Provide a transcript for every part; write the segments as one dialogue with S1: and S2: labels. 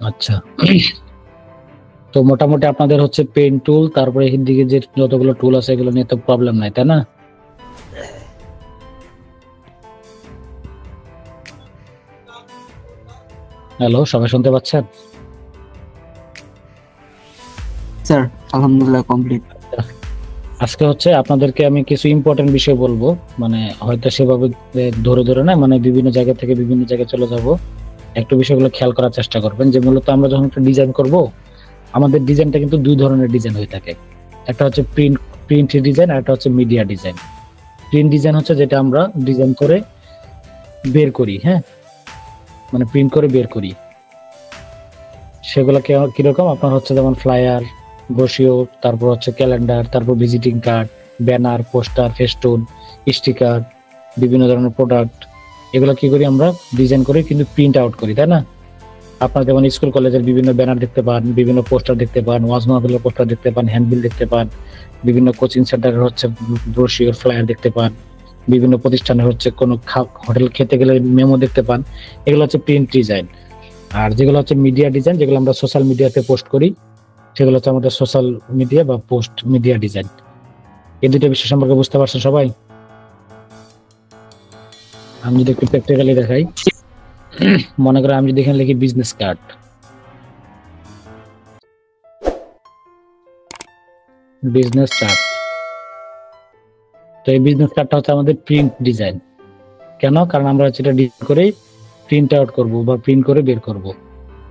S1: আচ্ছা, তো মোটামুটি আপনাদের হচ্ছে পেন টুল, তারপরে এদিকে যে যতগুলো টুল আছে এগুলো নিয়ে তো প্রবলেম নাই, তাই না? হ্যালো, সবাই শুনতে পাচ্ছেন?
S2: স্যার আলহামদুলিল্লাহ কমপ্লিট।
S1: আজকে হচ্ছে আপনাদেরকে আমি কিছু ইম্পর্টেন্ট বিষয় বলবো, মানে হয়তো সেভাবে ধরে ধরে না, মানে বিভিন্ন জায়গা থেকে বিভিন্ন জায়গায় চলে যাব। একটু বিষয়গুলো খেয়াল করার চেষ্টা করবেন যে মূলত আমরা যখন একটা ডিজাইন করব, আমাদের ডিজাইনটা কিন্তু দুই ধরনের ডিজাইন হয়ে থাকে। একটা হচ্ছে প্রিন্ট ডিজাইন, আর একটা হচ্ছে মিডিয়া ডিজাইন। প্রিন্ট ডিজাইন হচ্ছে যেটা আমরা ডিজাইন করে বের করি, হ্যাঁ, মানে প্রিন্ট করে বের করি। সেগুলো কিরকম, আপনার হচ্ছে যেমন ফ্লায়ার, ব্রোশিওর, তারপর হচ্ছে ক্যালেন্ডার, তারপর visiting card, banner, poster, festoon, sticker, বিভিন্ন ধরনের প্রোডাক্ট, এগুলো কি করি আমরা ডিজাইন করে কিন্তু প্রিন্ট আউট করি, তাই না? আপনার যেমন স্কুল কলেজের বিভিন্ন ব্যানার দেখতে পান, বিভিন্ন পোস্টার দেখতে পান, ওয়াজ মাহফিলের পোস্টার দেখতে পান, হ্যান্ডবিল দেখতে পান, বিভিন্ন কোচিং সেন্টারের হচ্ছে ব্রোশিওর, ফ্লায়ার দেখতে পান, বিভিন্ন প্রতিষ্ঠানের হচ্ছে কোনো হোটেল খেতে গেলে মেমো দেখতে পান। এগুলো হচ্ছে প্রিন্ট ডিজাইন। আর যেগুলো হচ্ছে মিডিয়া ডিজাইন, যেগুলো আমরা সোশ্যাল মিডিয়াতে পোস্ট করি, সেগুলো হচ্ছে আমাদের সোশ্যাল মিডিয়া বা পোস্ট মিডিয়া ডিজাইন। এই দুটো বিষয় সম্পর্কে বুঝতে পারছেন সবাই? আমি যদি একটু প্র্যাকটিক্যালি দেখাই, মনে করেন আমি যদি এখানে লিখি বিজনেস কার্ড, বিজনেস কার্ড, তো এই বিজনেস কার্ডটা হচ্ছে আমাদের প্রিন্ট ডিজাইন। কেন? কারণ আমরা হচ্ছে এটা ডিজাইন করে প্রিন্ট আউট করবো বা প্রিন্ট করে বের করব।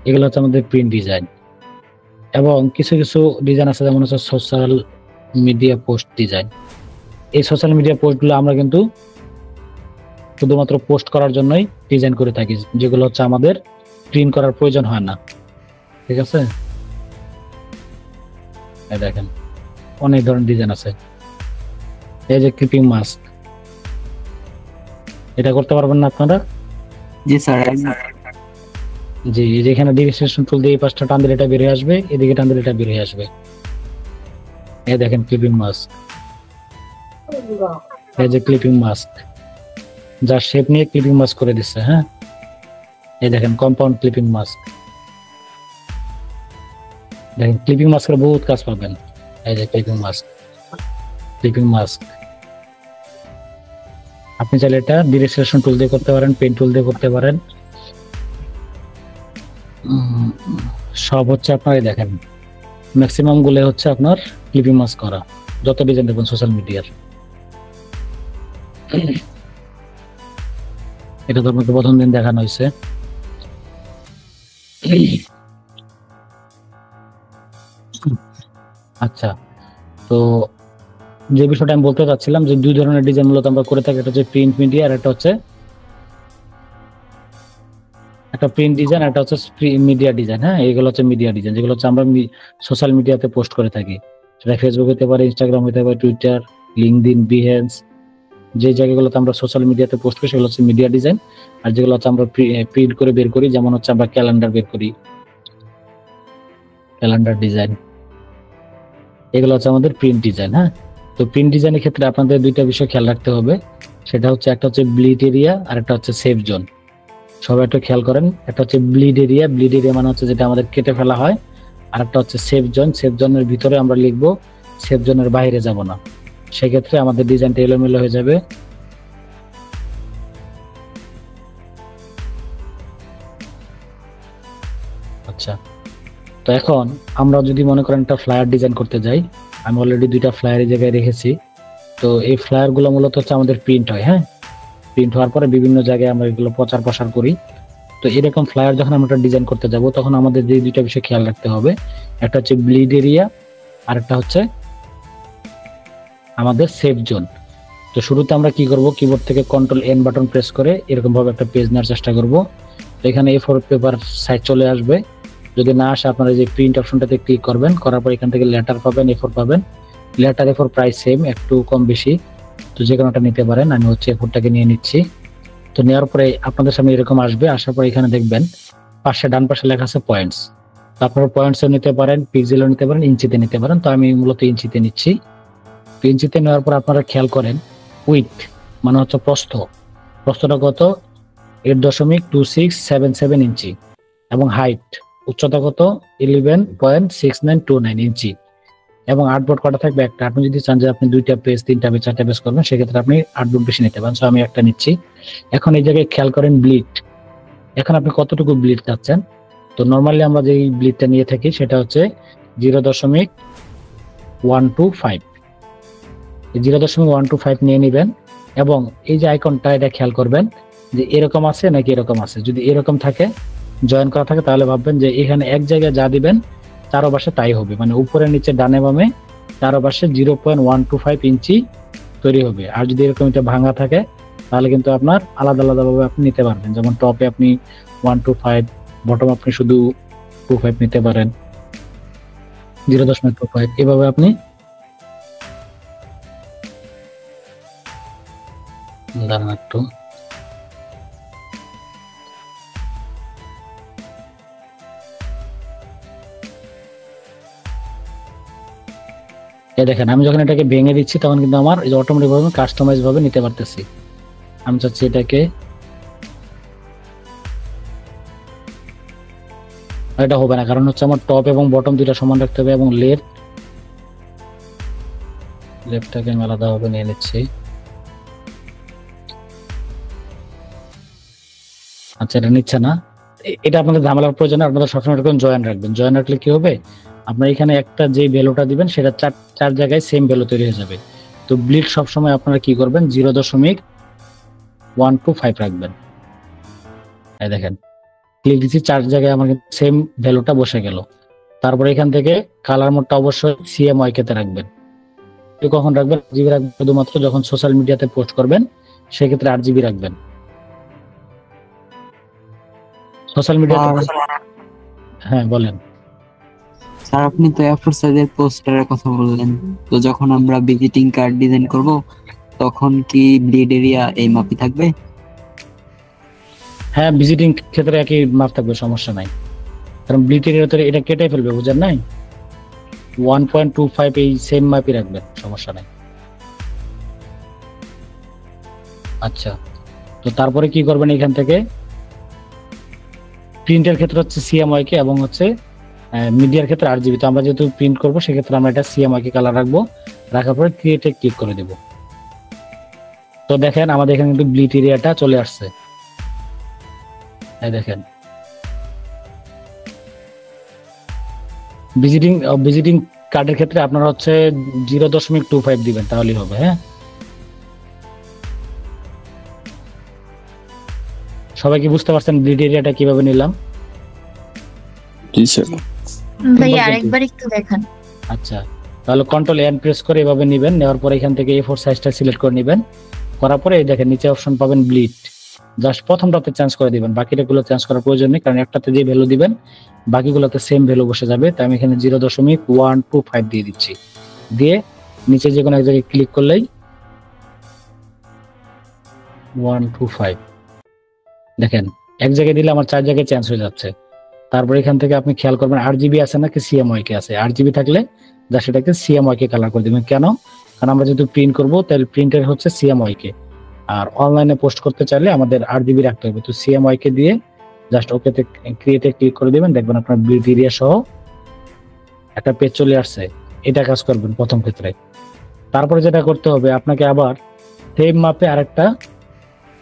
S1: এগুলো হচ্ছে আমাদের প্রিন্ট ডিজাইন। এবং কিছু কিছু ডিজাইন আছে যেমন হচ্ছে সোশ্যাল মিডিয়া পোস্ট ডিজাইন। এই সোশ্যাল মিডিয়া পোস্টগুলো আমরা কিন্তু শুধুমাত্র পোস্ট করার জন্যই ডিজাইন করে থাকি, যেগুলো হচ্ছে আমাদের প্রিন্ট করার প্রয়োজন হয় না। ঠিক আছে, এই দেখেন অনেক ধরনের ডিজাইন আছে। এই যে ক্লিপিং মাস্ক, এটা করতে পারবেন না আপনারা?
S2: জি স্যার।
S1: জি, যেখানে ডিরেকশন টুল দিয়ে এই পাশটা টান দিলে এটা বের হয়ে আসবে, এদিকে টান দিলে এটা বের হয়ে আসবে। এই দেখেন ক্লিপিং মাস্ক, এই যে ক্লিপিং মাস্ক, যার শেপ নিয়ে ক্লিপিং মাস্ক করে দিচ্ছে। হ্যাঁ, এই দেখেন কম্পাউন্ড ক্লিপিং মাস্ক। দেখেন ক্লিপিং মাস্কের বহুত কাজ পাবেন। এই যে ক্লিপিং মাস্ক, ক্লিপিং মাস্ক আপনি চাইলে এটা ডিরেকশন টুল দিয়ে করতে পারেন, পেন টুল দিয়ে করতে পারেন। সব হচ্ছে আপনার এই দেখেন ম্যাক্সিমাম গুলো হচ্ছে আপনার ক্লিপিং মাস্ক করা, যত ডিজাইন দেখবেন সোশ্যাল মিডিয়ার। এটা তো আপনাকে প্রথম দিন দেখানো হয়েছে। আচ্ছা, তো যে বিষয়টা আমি বলতে চাচ্ছিলাম যে দুই ধরনের ডিজাইন মূলত আমরা করে থাকি, একটা হচ্ছে প্রিন্ট মিডিয়া আর একটা হচ্ছে প্রিন্ট ডিজাইন, একটা হচ্ছে মিডিয়া ডিজাইন। হ্যাঁ, এগুলো হচ্ছে মিডিয়া ডিজাইন, যেগুলো হচ্ছে আমরা সোশ্যাল মিডিয়াতে পোস্ট করে থাকি। সেটা ফেসবুক হতে পারে, ইনস্টাগ্রাম হতে পারে, টুইটার, লিঙ্কডইন, বিহেন্স, যে জায়গাগুলোতে আমরা সোশ্যাল মিডিয়াতে পোস্ট করি সেগুলো হচ্ছে মিডিয়া ডিজাইন। আর যেগুলো হচ্ছে আমরা প্রিন্ট করে বের করি, যেমন হচ্ছে আমরা ক্যালেন্ডার বের করি, ক্যালেন্ডার ডিজাইন, এগুলো হচ্ছে আমাদের প্রিন্ট ডিজাইন। হ্যাঁ, তো প্রিন্ট ডিজাইনের ক্ষেত্রে আপনাদের দুইটা বিষয় খেয়াল রাখতে হবে। সেটা হচ্ছে একটা হচ্ছে ব্লিড এরিয়া আর একটা হচ্ছে সেফ জোন। সবাই একটু খেয়াল করেন, একটা হচ্ছে ব্লিড এরিয়া, ব্লিড এরিয়া মানে হচ্ছে যেটা আমাদের কেটে ফেলা হয়, আর একটা হচ্ছে সেফ জোন, সেফ জোনের ভিতরে আমরা লিখবো, সেফ জোনের বাইরে যাব না। সেক্ষেত্রে আমাদের ডিজাইনটা এলোমেলো হয়ে যাবে। আচ্ছা, তো এখন আমরা যদি মনে করেন একটা ফ্লায়ার ডিজাইন করতে যাই, আমি অলরেডি দুইটা ফ্লায়ার এই জায়গায় রেখেছি। তো এই ফ্লায়ার গুলো মূলত হচ্ছে আমাদের প্রিন্ট হয়। হ্যাঁ, প্রিন্ট হওয়ার পরে বিভিন্ন জায়গায় আমরা এগুলো প্রচার প্রসার করি। তো এরকম ফ্লায়ার যখন আমরা ডিজাইন করতে যাব, তখন আমাদের যে দুইটা বিষয় খেয়াল রাখতে হবে, একটা হচ্ছে ব্লিড এরিয়া আর একটা হচ্ছে আমাদের সেফ জোন। তো শুরুতে আমরা কি করব, কিবোর্ড থেকে কন্ট্রোল এন বাটন প্রেস করে এরকম ভাবে একটা পেজ নেওয়ার চেষ্টা করব। তো এখানে A4 পেপার সাইজ চলে আসবে। যদি না আসে আপনারা যে প্রিন্ট অপশনটাতে ক্লিক করবেন, করার পর এখান থেকে লেটার পাবেন, A4 পাবেন। লেটার A4 প্রাইস সেম, একটু কম বেশি, তো যে কোনোটা নিতে পারেন। আমি হচ্ছে A4টাকে নিয়ে নিচ্ছি। তো নেওয়ার পরে আপনাদের সামনে এরকম আসবে। আসার পর এখানে দেখবেন পাশে ডান পাশে লেখা আছে পয়েন্টস। তো আপনারা পয়েন্টসও নিতে পারেন, পিক্সেলও নিতে পারেন, ইঞ্চিতে নিতে পারেন। তো আমি মূলত ইঞ্চিতে নিচ্ছি। তো ইঞ্চিতে নেওয়ার পর আপনারা খেয়াল করেন উইথ মানে হচ্ছে প্রস্থ, প্রস্থটা কত 8.2677 ইঞ্চি, এবং হাইট উচ্চতা কত 11.6929 ইঞ্চি এবং আর্টবোর্ড কটা থাকবে একটা। আপনি যদি চান যে আপনি 2টা পেজ 3টা পেজ 4টা পেজ করবেন সেক্ষেত্রে আপনি আর্টবোর্ড বেশি নিতে পারেন। সো আমি একটা নিচ্ছি। এখন এই জায়গায় খেয়াল করেন ব্লিড, এখন আপনি কতটুকু ব্লিড চাচ্ছেন। তো নরমালি আমরা যে ব্লিডটা নিয়ে থাকি সেটা হচ্ছে 0.125, 0.125 নিয়ে নেবেন এবং এই যে আইকনটা এটা খেয়াল করবেন যে এরকম আছে নাকি এরকম আছে। যদি এরকম থাকে জয়েন করা থাকে তাহলে ভাববেন যে এখানে এক জায়গায় যা দিবেন চারপাশে তাই হবে, মানে উপরে নিচে ডানে বামে চারপাশে 0.125 ইঞ্চি তৈরি হবে। আর যদি এরকম এটা ভাঙা থাকে তাহলে কিন্তু আপনার আলাদা আলাদা ভাবে আপনি নিতে পারবেন, যেমন টপে আপনি 125, বটম আপনি শুধু 25 নিতে পারেন, 0.25 এভাবে আপনি দাঁড়ান একটু। এই দেখেন আমি যখন এটাকে ভেঙে দিচ্ছি তখন কিন্তু আমার অটোমেটিক ভাবে কাস্টমাইজ ভাবে নিতে পারতেছি। আমি চাচ্ছি এটাকে, এটা হবে না কারণ হচ্ছে আমার টপ এবং বটম দুইটা সমান রাখতে হবে এবং লেফটটাকে আমি আলাদা ভাবে নিয়ে নিচ্ছি। আচ্ছা এটা নিচ্ছে না, এটা আপনাদের ঝামেলার প্রয়োজন। আপনাদের সবসময় এরকম জয়েন রাখবেন। জয়েন রাখলে কি হবে, আপনার এখানে একটা যে ভ্যালুটা দিবেন সেটা চার জায়গায় সেম ভ্যালু তৈরি হয়ে যাবে। তো ব্লিড সবসময় আপনারা কি করবেন 0.125 রাখবেন। এই দেখেন ক্লিক দিচ্ছি, 4 জায়গায় আমার সেম ভ্যালুটা বসে গেল। তারপরে এখান থেকে কালার মোডটা অবশ্যই CMYK তে রাখবেন। কখন রাখবেন, জিবি রাখবেন শুধুমাত্র যখন সোশ্যাল মিডিয়াতে পোস্ট করবেন সেক্ষেত্রে 8 GB রাখবেন। সোশ্যাল মিডিয়াতে হ্যাঁ বলেন
S2: স্যার আপনি তো A4 সাইজের পোস্টারের কথা বললেন, তো যখন আমরা ভিজিটিং কার্ড ডিজাইন করব তখন কি ব্লিড এরিয়া এই মাপই থাকবে?
S1: হ্যাঁ ভিজিটিং ক্ষেত্রে একই মাপ থাকবে, সমস্যা নাই। কারণ ব্লিড এরিয়াতে এটা কেটে ফেলবে, বুঝেন নাই? 1.25 এই সেম মাপই রাখবেন, সমস্যা নাই। আচ্ছা তো তারপরে কি করবেন, এখান থেকে প্রিন্টের ক্ষেত্রে হচ্ছে CMYK এবং হচ্ছে মিডিয়ার ক্ষেত্রে 8 GB। তো আমরা যেহেতু প্রিন্ট করবো সেক্ষেত্রে আমরা এটা CMYK কালার রাখবো, রাখার পরে ক্রিয়েটে ক্লিক করে দেব। তো দেখেন আমাদের এখানে কিন্তু ব্লিড এরিয়াটা চলে আসছে। এই দেখেন ভিজিটিং কার্ডের ক্ষেত্রে আপনারা হচ্ছে 0.25 দিবেন তাহলেই হবে। হ্যাঁ সবাই কি বুঝতে পারছেন ব্লিড এরিয়াটা কিভাবে নিলাম?
S3: জি স্যার।
S4: ভাই আরেকবার একটু দেখান।
S1: আচ্ছা তাহলে Ctrl+N প্রেস করে এভাবে নেবেন, নেওয়ার পরে এখান থেকে A4 সাইজটা সিলেক্ট করে নেবেন। করার পরে এই দেখেন নিচে অপশন পাবেন ব্লিড, জাস্ট প্রথমটাতে চেঞ্জ করে দিবেন, বাকিটাগুলো চেঞ্জ করার প্রয়োজন নেই কারণ একটাতে যে ভ্যালু দিবেন বাকিগুলোতে সেম ভ্যালু বসে যাবে। তাই আমি এখানে 0.125 দিয়ে দিচ্ছি। দিয়ে নিচে যে কোনো এক জায়গায় ক্লিক করলেই 125 দেখেন এক জায়গায় দিলে আমার 4 জায়গায় চেঞ্জ হয়ে যাচ্ছে। তারপর এখান থেকে আপনি খেয়াল করবেন 8 GB আছে নাকি CMYK আছে। 8 GB থাকলে যা সেটাকে CMYK কালার করে দিবেন। কেন? কারণ আমরা যেহেতু প্রিন্ট করবো তাহলে প্রিন্টের হচ্ছে CMYK, আর অনলাইনে পোস্ট করতে চাইলে আমাদের 8 GB রাখতে হবে। তো CMYK দিয়ে জাস্ট ওকেতে ক্রিয়েটে ক্লিক করে দিবেন, দেখবেন আপনার ব্লিড এরিয়া সহ একটা পেজ চলে আসছে। এটা কাজ করবেন প্রথম ক্ষেত্রে। তারপরে যেটা করতে হবে আপনাকে আবার সেম মাপে আরেকটা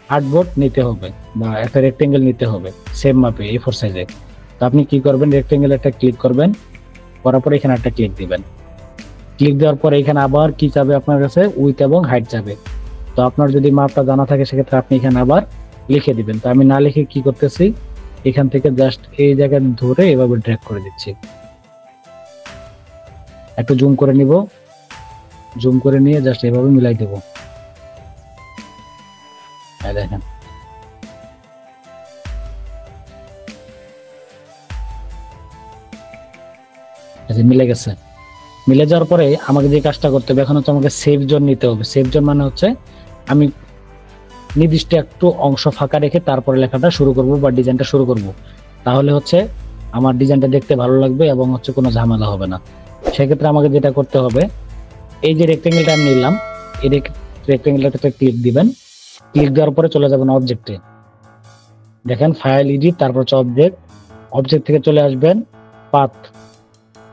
S1: আর্টবোর্ড নিতে হবে বা একটা রেক্টেঙ্গেল নিতে হবে সেম মাপে A4 সাইজে। তো আপনি কি করবেন, রেক্টেঙ্গেল একটা ক্লিক করবেন, করার পরে এখানে একটা ক্লিক দিবেন। ক্লিক দেওয়ার পরে এখানে আবার কি চাবে আপনার কাছে, উইথ এবং হাইট চাবে। তো আপনার যদি মাপটা জানা থাকে সেক্ষেত্রে আপনি এখানে আবার লিখে দিবেন। তো আমি না লিখে কি করতেছি, এখান থেকে জাস্ট এই জায়গায় ধরে এভাবে ড্র্যাগ করে দিচ্ছি। একটু জুম করে নিব, জুম করে নিয়ে জাস্ট এভাবে মিলাই দেব। দেখেন মিলে গেছে। মিলে যাওয়ার পরে আমাকে যে কাজটা করতে হবে এখন হচ্ছে আমাকে সেভ জোন নিতে হবে। সেভ জোন মানে হচ্ছে আমি নির্দিষ্ট একটু অংশ ফাঁকা রেখে তারপরে লেখাটা শুরু করব বা ডিজাইনটা শুরু করব, তাহলে হচ্ছে আমার ডিজাইনটা দেখতে ভালো লাগবে এবং হচ্ছে কোনো ঝামেলা হবে না। সেক্ষেত্রে আমাকে যেটা করতে হবে, এই যে রেক্টেঙ্গেলটা আমি নিলাম এই রেক্টেঙ্গেলটাতে ক্লিক দিবেন। ক্লিক দেওয়ার পরে চলে যাবেন অবজেক্টে, দেখেন ফাইল এডিট, তারপর হচ্ছে অবজেক্ট, অবজেক্ট থেকে চলে আসবেন পাথ,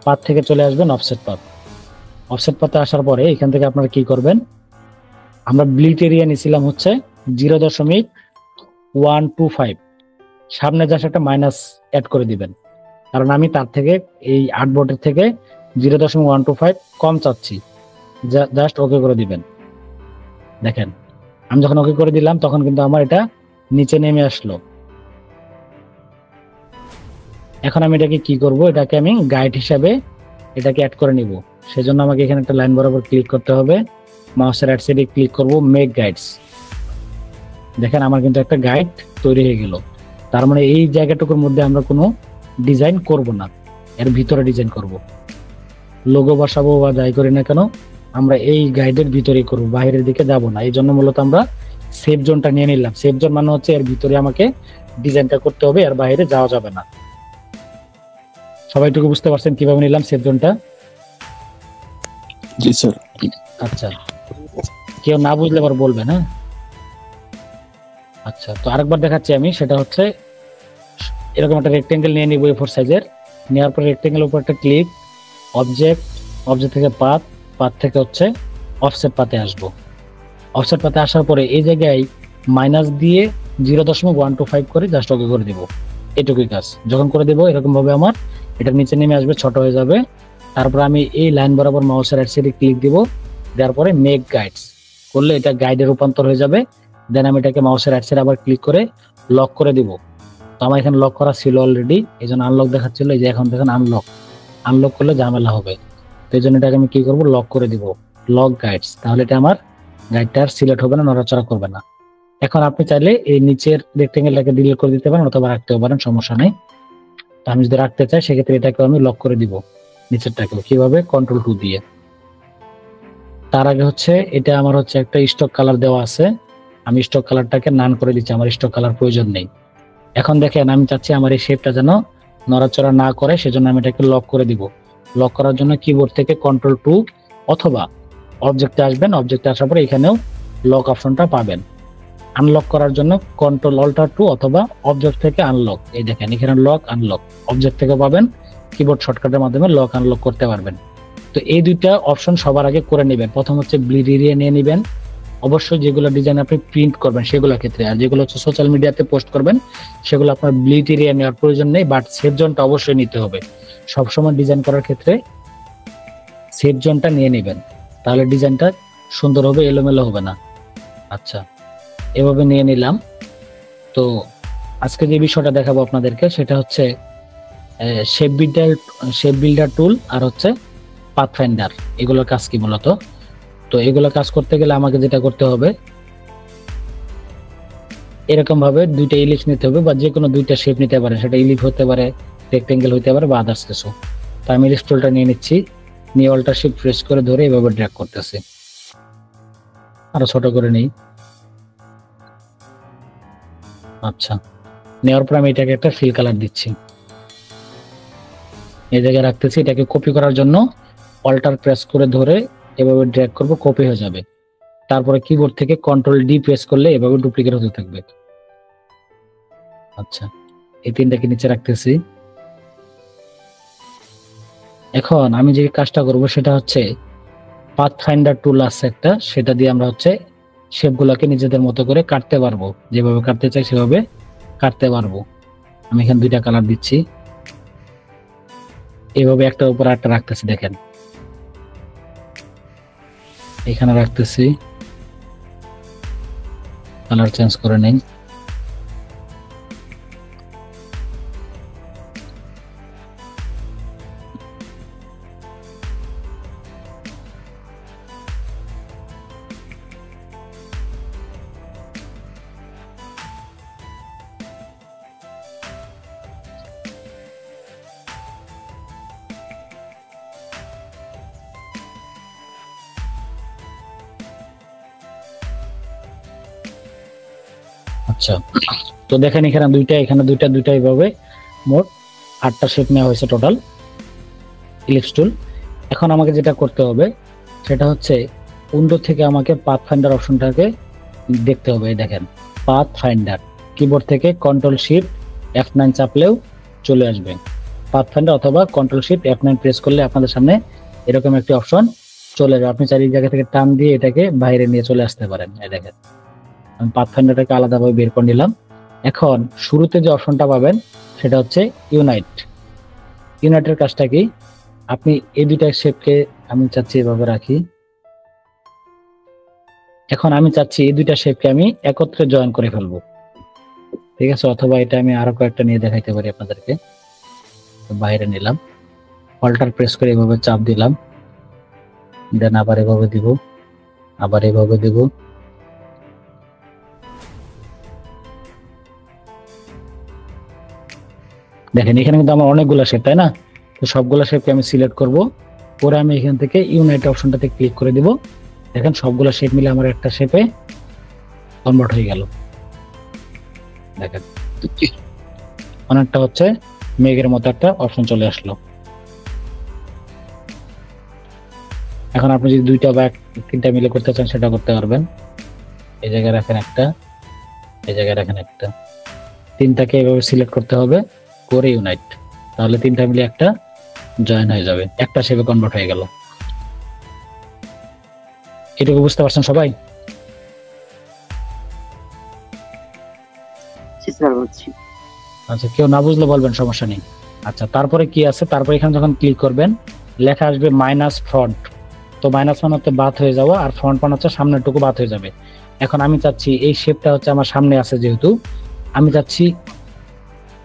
S1: পাথ থেকে চলে আসবেন অফসেট পাথ। অফসেট পাথে আসার পরে এখান থেকে আপনারা কি করবেন, আমরা ব্লিট এরিয়া নিছিলাম হচ্ছে 0.125, সামনে জাস্ট একটা মাইনাস অ্যাড করে দিবেন, কারণ আমি তার থেকে এই আর্টবোর্ডের থেকে 0.125 কম চাচ্ছি। জাস্ট ওকে করে দিবেন। দেখেন আমি যখন ওকে করে দিলাম তখন কিন্তু আমার এটা নিচে নেমে আসলো। এখন আমি এটাকে কি করব, এটাকে আমি গাইড হিসাবে এটাকে অ্যাড করে নিব। সেজন্য আমাকে এখানে একটা লাইন বরাবর ক্লিক করতে হবে, মাউসের রাইট সাইডে ক্লিক করব, মেক গাইডস। দেখেন আমার কিন্তু একটা গাইড তৈরি হয়ে গেল। তার মানে এই জায়গাটুকুর মধ্যে আমরা কোনো ডিজাইন করব না, এর ভিতরে ডিজাইন করব। লোগো বসাবো বা যাই করি না কেন আমরা এই গাইডের ভিতরেই করব, বাইরের দিকে যাব না। এই জন্য মূলত আমরা সেফ জোনটা নিয়ে নিলাম। সেফ জোন মানে হচ্ছে এর ভিতরে আমাকে ডিজাইনটা করতে হবে, এর বাইরে যাওয়া যাবে না। সবাইটুকু বুঝতে পারছেন কিভাবে নিলাম সেফ জোনটা?
S3: জি স্যার।
S1: আচ্ছা, কেউ না বুঝলে আবার বলবেন। হ্যাঁ, আচ্ছা, তো আরেকবার দেখাচ্ছি আমি। সেটা হচ্ছে এরকম একটা রেক্টেঙ্গেল নিয়ে নিব A4 সাইজের। নেওয়ার পর রেক্টেঙ্গেল উপর একটা ক্লিক, অবজেক্ট, অবজেক্ট থেকে পাথ, পাথ থেকে হচ্ছে অফসেট পাথে আসবো। অফসেট পাথে আসার পরে এই জায়গায় মাইনাস দিয়ে 0.125 করে জাস্ট ওকে করে দিব। এটুকুই কাজ। যখন করে দেবো এরকম ভাবে আমার এটা নিচে নেমে আসবে, ছোট হয়ে যাবে। তারপর আমি এই লাইন বরাবর মাউসের রাইট সাইডে ক্লিক দিব, দেওয়ার পরে মেক গাইডস করলে এটা গাইডে রূপান্তর হয়ে যাবে। দেন আমি এটাকে মাউসের রাইট সাইডে আবার ক্লিক করে লক করে দিব। তো আমার এখানে লক করা ছিল অলরেডি, এই জন্য আনলক দেখাচ্ছিল। এই যে এখন দেখেন আনলক, আনলক করলে ঝামেলা হবে। তো এই জন্য এটাকে আমি কি করবো, লক করে দিব, লক গাইডস। তাহলে এটা আমার গাইডটা আর সিলেক্ট হবে না, নড়াচড়া করবে না। এখন আপনি চাইলে এই নিচের রেক্টেঙ্গেলটাকে ডিলিট করে দিতে পারেন অথবা রাখতেও পারেন, সমস্যা নেই। তো আমি যদি রাখতে চাই সেক্ষেত্রে এটাকে আমি লক করে দিব, নিচেরটাকেও। কিভাবে? Ctrl+2 দিয়ে। তার আগে হচ্ছে এটা আমার হচ্ছে একটা স্টক কালার দেওয়া আছে, আমি স্টক কালারটাকে নান করে দিচ্ছি, আমার স্টক কালার প্রয়োজন নেই। এখন দেখেন আমি চাচ্ছি আমার এই শেপটা যেন নড়াচড়া না করে, সেজন্য আমি এটাকে লক করে দিব। লক করার জন্য কিবোর্ড থেকে Ctrl+2 অথবা অবজেক্টে আসবেন, অবজেক্টে আসার পরে এখানেও লক অপশনটা পাবেন। আনলক করার জন্য Ctrl+Alt+2 অথবা অবজেক্ট থেকে আনলক। এই দেখেন এখানে লক আনলক অবজেক্ট থেকে পাবেন, কিবোর্ড শর্টকাটের মাধ্যমে লক আনলক করতে পারবেন। তো এই দুইটা অপশন সবার আগে করে নেবেন। প্রথম হচ্ছে ব্লিড এরিয়া নিয়ে নেবেন, অবশ্যই যেগুলো ডিজাইন আপনি প্রিন্ট করবেন সেগুলোর ক্ষেত্রে। আর যেগুলো হচ্ছে সোশ্যাল মিডিয়াতে পোস্ট করবেন সেগুলো আপনার ব্লিড এরিয়া নেওয়ার প্রয়োজন নেই, বাট সেফ জোনটা অবশ্যই নিতে হবে। সবসময় ডিজাইন করার ক্ষেত্রে সেফ জোনটা নিয়ে নেবেন, তাহলে ডিজাইনটা সুন্দর হবে, এলোমেলো হবে না। আচ্ছা, এভাবে নিয়ে নিলাম। তো আজকে যে বিষয়টা দেখাবো আপনাদেরকে সেটা হচ্ছে শেপ বিল্ডার টুল আর হচ্ছে পাথফাইন্ডার, এগুলোর কাজ কি মূলত। তো এগুলো কাজ করতে গেলে আমাকে যেটা করতে হবে, এরকম ভাবে দুইটা ইলিপস নিতে হবে, বা যে কোনো দুইটা শেপ নিতে পারে, সেটা ইলিপ হতে পারে, রেক্টেঙ্গেল হতে পারে, বা আদার্স কিছু। তো আমি ইলিপস টুলটা নিয়ে নিচ্ছি, নিয়ে অল্টার শিফট প্রেস করে ধরে এভাবে ড্র্যাগ করতেছি। আরো ছোট করে নেই। আচ্ছা, নেওয়ার পর আমি এটাকে একটা ফিল কালার দিচ্ছি, এই জায়গায় রাখতেছি। এটাকে কপি করার জন্য অল্টার প্রেস করে ধরে এভাবে ড্র্যাগ করব, কপি হয়ে যাবে। তারপরে কিবোর্ড থেকে Ctrl+D প্রেস করলে এভাবে ডুপ্লিকেট হতে থাকবে। আচ্ছা, এই তিনটাকে নিচে রাখতেছি। এখন আমি যে কাজটা করব সেটা হচ্ছে পাথফাইন্ডার টুল আছে একটা, সেটা দিয়ে আমরা হচ্ছে শেপগুলোকে নিজেদের মতো করে কাটতে পারবো, যেভাবে কাটতে চাই সেভাবে কাটতে পারবো। আমি এখানে দুইটা কালার দিচ্ছি, এইভাবে একটা উপর একটা রাখতেছি। দেখেন এখানে রাখতেছি, কালার চেঞ্জ করে নেই। আচ্ছা, তো দেখেন এখানে দুইটা, এখানে দুইটা, দুইটা এইভাবে মোট 8টা শেপ নেওয়া হয়েছে টোটাল ইলিপস টুল। এখন আমাকে যেটা করতে হবে সেটা হচ্ছে উইন্ডো থেকে আমাকে পাথফাইন্ডার অপশনটাকে দেখতে হবে। দেখেন পাথফাইন্ডার, কিবোর্ড থেকে Ctrl+Shift F9 চাপলেও চলে আসবে। পাথফাইন্ডার অথবা কন্ট্রোল শিফট F9 প্রেস করলে আপনাদের সামনে এরকম একটি অপশন চলে যাবে। আপনি চাইলে এই জায়গা থেকে টান দিয়ে এটাকে বাইরে নিয়ে চলে আসতে পারেন। এই দেখেন আমি পাথফাইন্ডারটাকে আলাদাভাবে বের করে নিলাম। এখন শুরুতে যে অপশনটা পাবেন সেটা হচ্ছে ইউনাইট। ইউনাইটের কাজটা কি, আপনি এই দুইটা শেপকে আমি চাচ্ছি এভাবে রাখি। এখন আমি চাচ্ছি এই দুইটা শেপকে আমি একত্রে জয়েন করে ফেলবো, ঠিক আছে? অথবা এটা আমি আরো কয়েকটা নিয়ে দেখাইতে পারি আপনাদেরকে। বাইরে নিলাম, অল্টার প্রেস করে এভাবে চাপ দিলাম, দেন আবার এভাবে দিব, আবার এভাবে দিব। দেখেন এখানে কিন্তু আমার অনেকগুলো শেপ, তাই না? তো সবগুলো শেপকে আমি সিলেক্ট করব, পরে আমি এখান থেকে ইউনাইট অপশনটাতে ক্লিক করে দিব। দেখেন সবগুলো শেপ মিলে আমার একটা শেপে কনভার্ট হয়ে গেল। দেখেন অনেকটা হচ্ছে মেঘের মতো একটা অপশন চলে আসলো। এখন আপনি যদি দুইটা বা তিনটা মিলে করতে চান সেটা করতে পারবেন। এই জায়গায় রাখেন একটা, এই জায়গায় রাখেন একটা, তিনটাকে এভাবে সিলেক্ট করতে হবে, করে ইউনাইট, তাহলে তিনটা মিলে একটা জয়েন হয়ে যাবে, একটা শেপে কনভার্ট হয়ে গেল। এটুকু বুঝতে পারছেন সবাই? আচ্ছা, কেউ না বুঝলে বলবেন, সমস্যা নেই। আচ্ছা, তারপরে কি আছে, তারপরে এখানে যখন ক্লিক করবেন লেখা আসবে মাইনাস ফ্রন্ট। তো মাইনাস মানে হচ্ছে বাদ হয়ে যাওয়া, আর ফ্রন্ট মানে হচ্ছে সামনের টুকু বাদ হয়ে যাবে। এখন আমি চাচ্ছি এই শেপটা হচ্ছে আমার সামনে আছে, যেহেতু আমি চাচ্ছি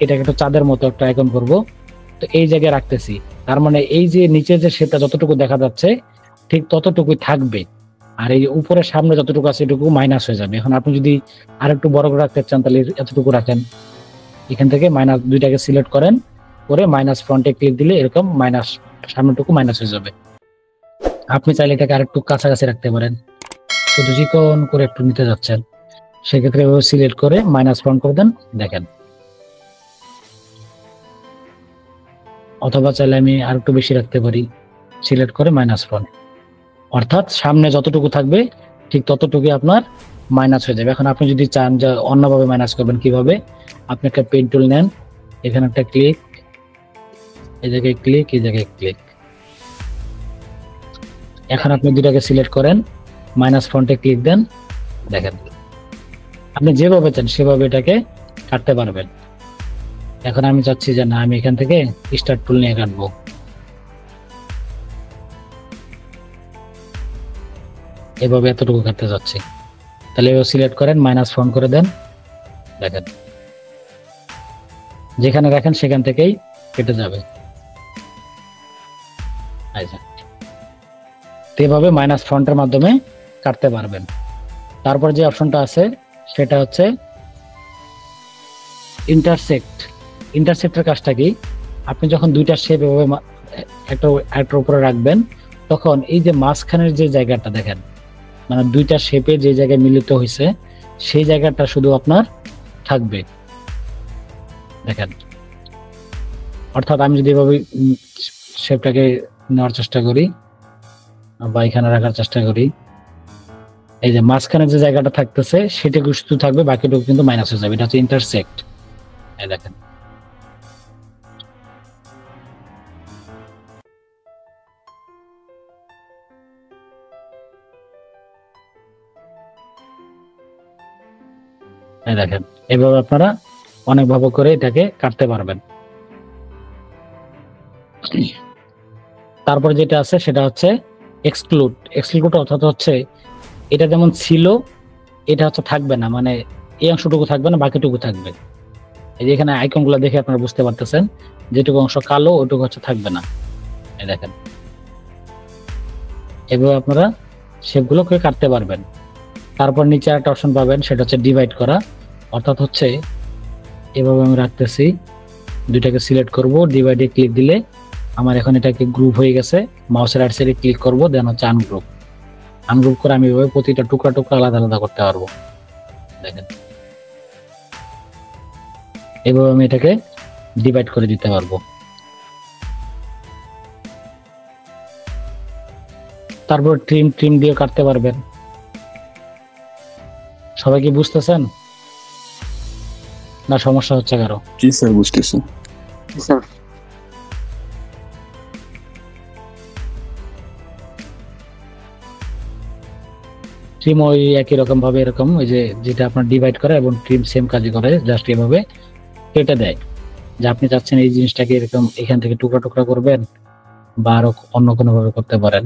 S1: এটাকে একটা চাঁদের মতো একটা আইকন করব, তো এই জায়গায় রাখতেছি। তার মানে এই যে নিচে যে শেপটা যতটুকু দেখা যাচ্ছে ঠিক ততটুকুই থাকবে, আর এই উপরের সামনে যতটুকু আছে এটুকু মাইনাস হয়ে যাবে। এখন আপনি যদি আরেকটু বড় করে রাখতে চান তাহলে এতটুকু রাখেন, এখান থেকে মাইনাস দুইটাকে সিলেক্ট করেন, করে মাইনাস ফ্রন্টে ক্লিক দিলে এরকম মাইনাস সামনেটুকু মাইনাস হয়ে যাবে। আপনি চাইলে এটাকে আরেকটু কাছাকাছি রাখতে পারেন, শুধু চিকন করে একটু নিতে যাচ্ছেন, সেক্ষেত্রে এভাবে সিলেক্ট করে মাইনাস ফ্রন্ট করে দেন, দেখেন। অথবা চাইলে আমি আর একটু বেশি রাখতে পারি, সিলেক্ট করে মাইনাস ফ্রন্ট, অর্থাৎ সামনে যতটুকু থাকবে ঠিক ততটুকু আপনার মাইনাস হয়ে যাবে। এখন আপনি যদি চান যে অন্যভাবে মাইনাস করবেন, কিভাবে, আপনি একটা পেন টুল নেন, এখানে একটা ক্লিক, এই জায়গায় ক্লিক, এই জায়গায় ক্লিক। এখন আপনি দুটাকে সিলেক্ট করেন, মাইনাস ফ্রন্টে ক্লিক দেন, দেখেন আপনি যেভাবে চান সেভাবে এটাকে কাটতে পারবেন। এখন আমি চাচ্ছি যে না, আমি এখান থেকে স্টার্ট টুল নিয়ে কাটবো, এভাবে এতটুকু কাটতে যাচ্ছি, তাহলে এভাবে সিলেক্ট করেন, মাইনাস ফ্রন্ট করে দেন, দেখেন যেখানে রাখেন সেখান থেকেই কেটে যাবে। এভাবে মাইনাস ফ্রন্টের মাধ্যমে কাটতে পারবেন। তারপর যে অপশনটা আছে সেটা হচ্ছে ইন্টারসেক্ট। ইন্টারসেক্টের কাজটা কি, আপনি যখন দুইটা শেপ এভাবে একটার উপরে রাখবেন, তখন এই যে মাঝখানের যে জায়গাটা দেখেন, মানে দুইটা শেপে যে জায়গায় মিলিত হয়েছে সেই জায়গাটা শুধু আপনার থাকবে, দেখেন। অর্থাৎ আমি যদি এভাবে শেপটাকে নেওয়ার চেষ্টা করি বা এখানে রাখার চেষ্টা করি, এই যে মাঝখানে যে জায়গাটা থাকতেছে সেটুকু শুধু থাকবে, বাকিটুকু কিন্তু মাইনাস হয়ে যাবে। এটা হচ্ছে ইন্টারসেক্ট। এই দেখেন দেখেন এভাবে আপনারা অনেক ভাবে করে এটাকে কাটতে পারবেন। তারপর যেটা আছে সেটা হচ্ছে এক্সক্লুড। এক্সক্লুড অর্থাৎ হচ্ছে এটা যেমন ছিল এটা হচ্ছে থাকবে না, মানে এই অংশটুকু থাকবে না, বাকিটুকু থাকবে। এই যে এখানে আইকনগুলো দেখে আপনারা বুঝতে পারতেছেন, যেটুকু অংশ কালো ওটুকু হচ্ছে থাকবে না। এই দেখেন এভাবে আপনারা শেপগুলোকে কাটতে পারবেন। তারপর নিচে একটা অপশন পাবেন, সেটা হচ্ছে ডিভাইড করা। অর্থাৎ হচ্ছে এভাবে আমি রাখতেছি, দুইটাকে সিলেক্ট করব, ডিভাইডে ক্লিক দিলে আমার এখন এটাকে গ্রুপ হয়ে গেছে। মাউসের রাইট সাইডে ক্লিক করব, দেন হচ্ছে আনগ্রুপ। আনগ্রুপ করে আমি এভাবে প্রতিটা টুকরা টুকরা আলাদা আলাদা করতে পারবো। দেখেন এভাবে আমি এটাকে ডিভাইড করে দিতে পারবো। তারপর ট্রিম দিয়ে কাটতে পারবেন। সবাই কি বুঝতেছেন না সমস্যা হচ্ছে কারো?
S3: জি স্যার, বুঝতেছি।
S2: স্যার
S1: ট্রিম ওই একই রকম ভাবে এরকম ওই যে যেটা আপনার ডিভাইড করে এবং ট্রিম সেম কাজই করে, জাস্ট এভাবে কেটে দেয় যে আপনি চাচ্ছেন এই জিনিসটাকে এরকম এখান থেকে টুকরা টুকরা করবেন বা আরো অন্য কোনো ভাবে করতে পারেন।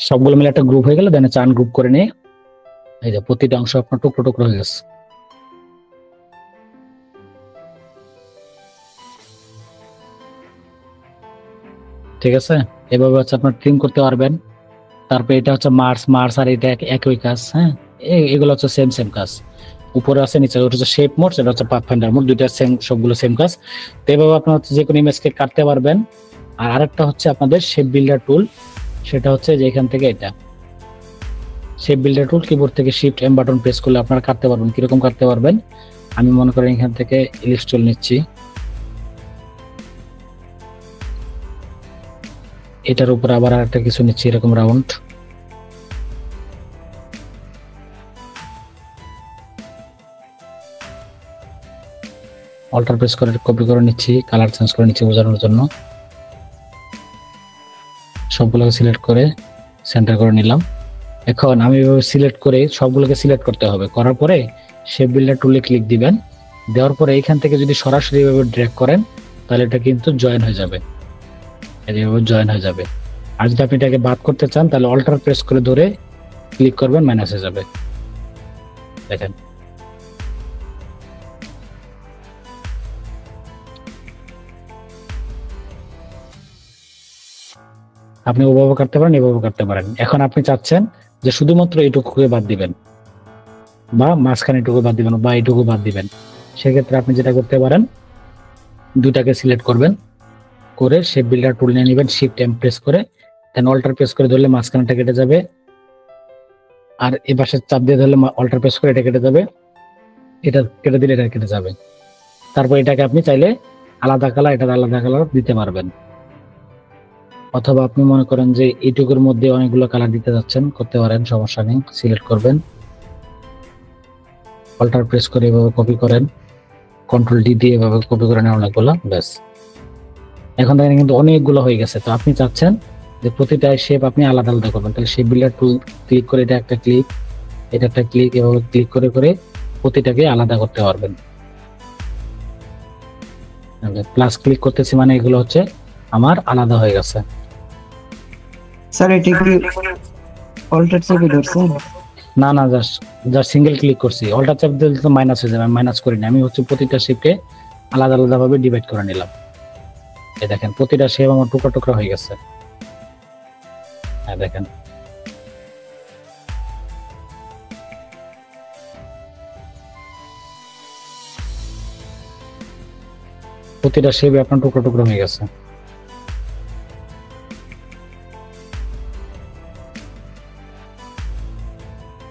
S1: সবগুলো মিলে একটা গ্রুপ হয়ে গেল, দেন চান গ্রুপ করে নিয়ে এই যে প্রতিটা অংশ আপনার টুকরো টুকরো হয়ে গেছে। ঠিক আছে, এভাবে হচ্ছে আপনার ট্রিম করতে পারবেন। তারপরে এটা হচ্ছে মার্স আর এটা একই কাজ। হ্যাঁ, এগুলো হচ্ছে সেম সেম কাজ। উপরে আছে নিচে, ওটা হচ্ছে শেপ মোড, সেটা হচ্ছে পাথফাইন্ডার মোড, দুইটা সেম, সবগুলো সেম কাজ। তো এভাবে আপনার হচ্ছে যে কোনো ইমেজকে কাটতে পারবেন। আর আরেকটা হচ্ছে আপনাদের শেপ বিল্ডার টুল, সেটা হচ্ছে যে এখান থেকে এটা শেপ বিল্ডার টুল, কিবোর্ড থেকে শিফট এম বাটন প্রেস করলে আপনারা কাটতে পারবেন। কিরকম কাটতে পারবেন, আমি মনে করেন এখান থেকে ইলিপস টুল নিচ্ছি, এটার উপর আবার আরেকটা কিছু নিচ্ছি এরকম রাউন্ড, অল্টার প্রেস করে কপি করে নিচ্ছি, কালার চেঞ্জ করে নিচ্ছি বোঝানোর জন্য। সবগুলোকে সিলেক্ট করে সেন্টার করে নিলাম। এখন আমি এভাবে সিলেক্ট করে সবগুলোকে সিলেক্ট করতে হবে, করার পরে শেপ বিল্ডার টুলে ক্লিক দিবেন। দেওয়ার পরে এইখান থেকে যদি সরাসরি এভাবে ড্র্যাগ করেন তাহলে এটা কিন্তু জয়েন হয়ে যাবে, এইভাবে জয়েন হয়ে যাবে। আর যদি আপনি এটাকে বাদ করতে চান তাহলে অল্টার প্রেস করে ধরে ক্লিক করবেন, মাইনাস হয়ে যাবে। দেখেন আপনি ওভাবে কাটতে পারেন, এভাবে কাটতে পারেন। এখন আপনি চাচ্ছেন যে শুধুমাত্র এইটুকুকে বাদ দিবেন বা মাঝখানে এটুকু বাদ দিবেন বা এইটুকু বাদ দিবেন, সেক্ষেত্রে আপনি যেটা করতে পারেন দুটাকে সিলেক্ট করবেন, করে শেপ বিল্ডার টুল নিয়ে নেবেন, শিফট এম প্রেস করে দেন অল্টার প্রেস করে ধরলে মাঝখানেটা কেটে যাবে, আর এই পাশে চাপ দিয়ে ধরলে অল্টার প্রেস করে এটা কেটে যাবে, এটা কেটে দিলে এটা কেটে যাবে। তারপর এটাকে আপনি চাইলে আলাদা কালার, এটা আলাদা কালার দিতে পারবেন। অথবা আপনি মনে করেন যে এইটুকুর মধ্যে অনেকগুলো কালার দিতে যাচ্ছেন, করতে পারেন, সমস্যা নেই। সিলেক্ট করবেন, অল্টার প্রেস করে এভাবে কপি করেন, কন্ট্রোল ডি দিয়ে এভাবে কপি করে নেন অনেকগুলো, ব্যাস। এখন দেখেন কিন্তু অনেকগুলো হয়ে গেছে। তো আপনি চাচ্ছেন যে প্রতিটা শেপ আপনি আলাদা আলাদা করবেন, তাহলে শেপ বিল্ডার টুল ক্লিক করে এটা একটা ক্লিক, এটা একটা ক্লিক, এভাবে ক্লিক করে করে প্রতিটাকে আলাদা করতে পারবেন। প্লাস ক্লিক করতেছি মানে এগুলো হচ্ছে আমার আলাদা হয়ে গেছে।
S2: স্যার এটা কি অল্টার চেপে ধরছেন?
S1: না না, জাস্ট সিঙ্গেল ক্লিক করছি, অল্টার চাপ দিলে তো মাইনাস হয়ে যাবে, আমি মাইনাস করিনি। আমি হচ্ছে প্রতিটা শেপকে আলাদা আলাদা ভাবে ডিভাইড করে নিলাম। এই দেখেন প্রতিটা শেপ আমার টুকরা টুকরা হয়ে গেছে। হ্যাঁ দেখেন, প্রতিটা শেপ আপনার টুকরো টুকরো হয়ে গেছে।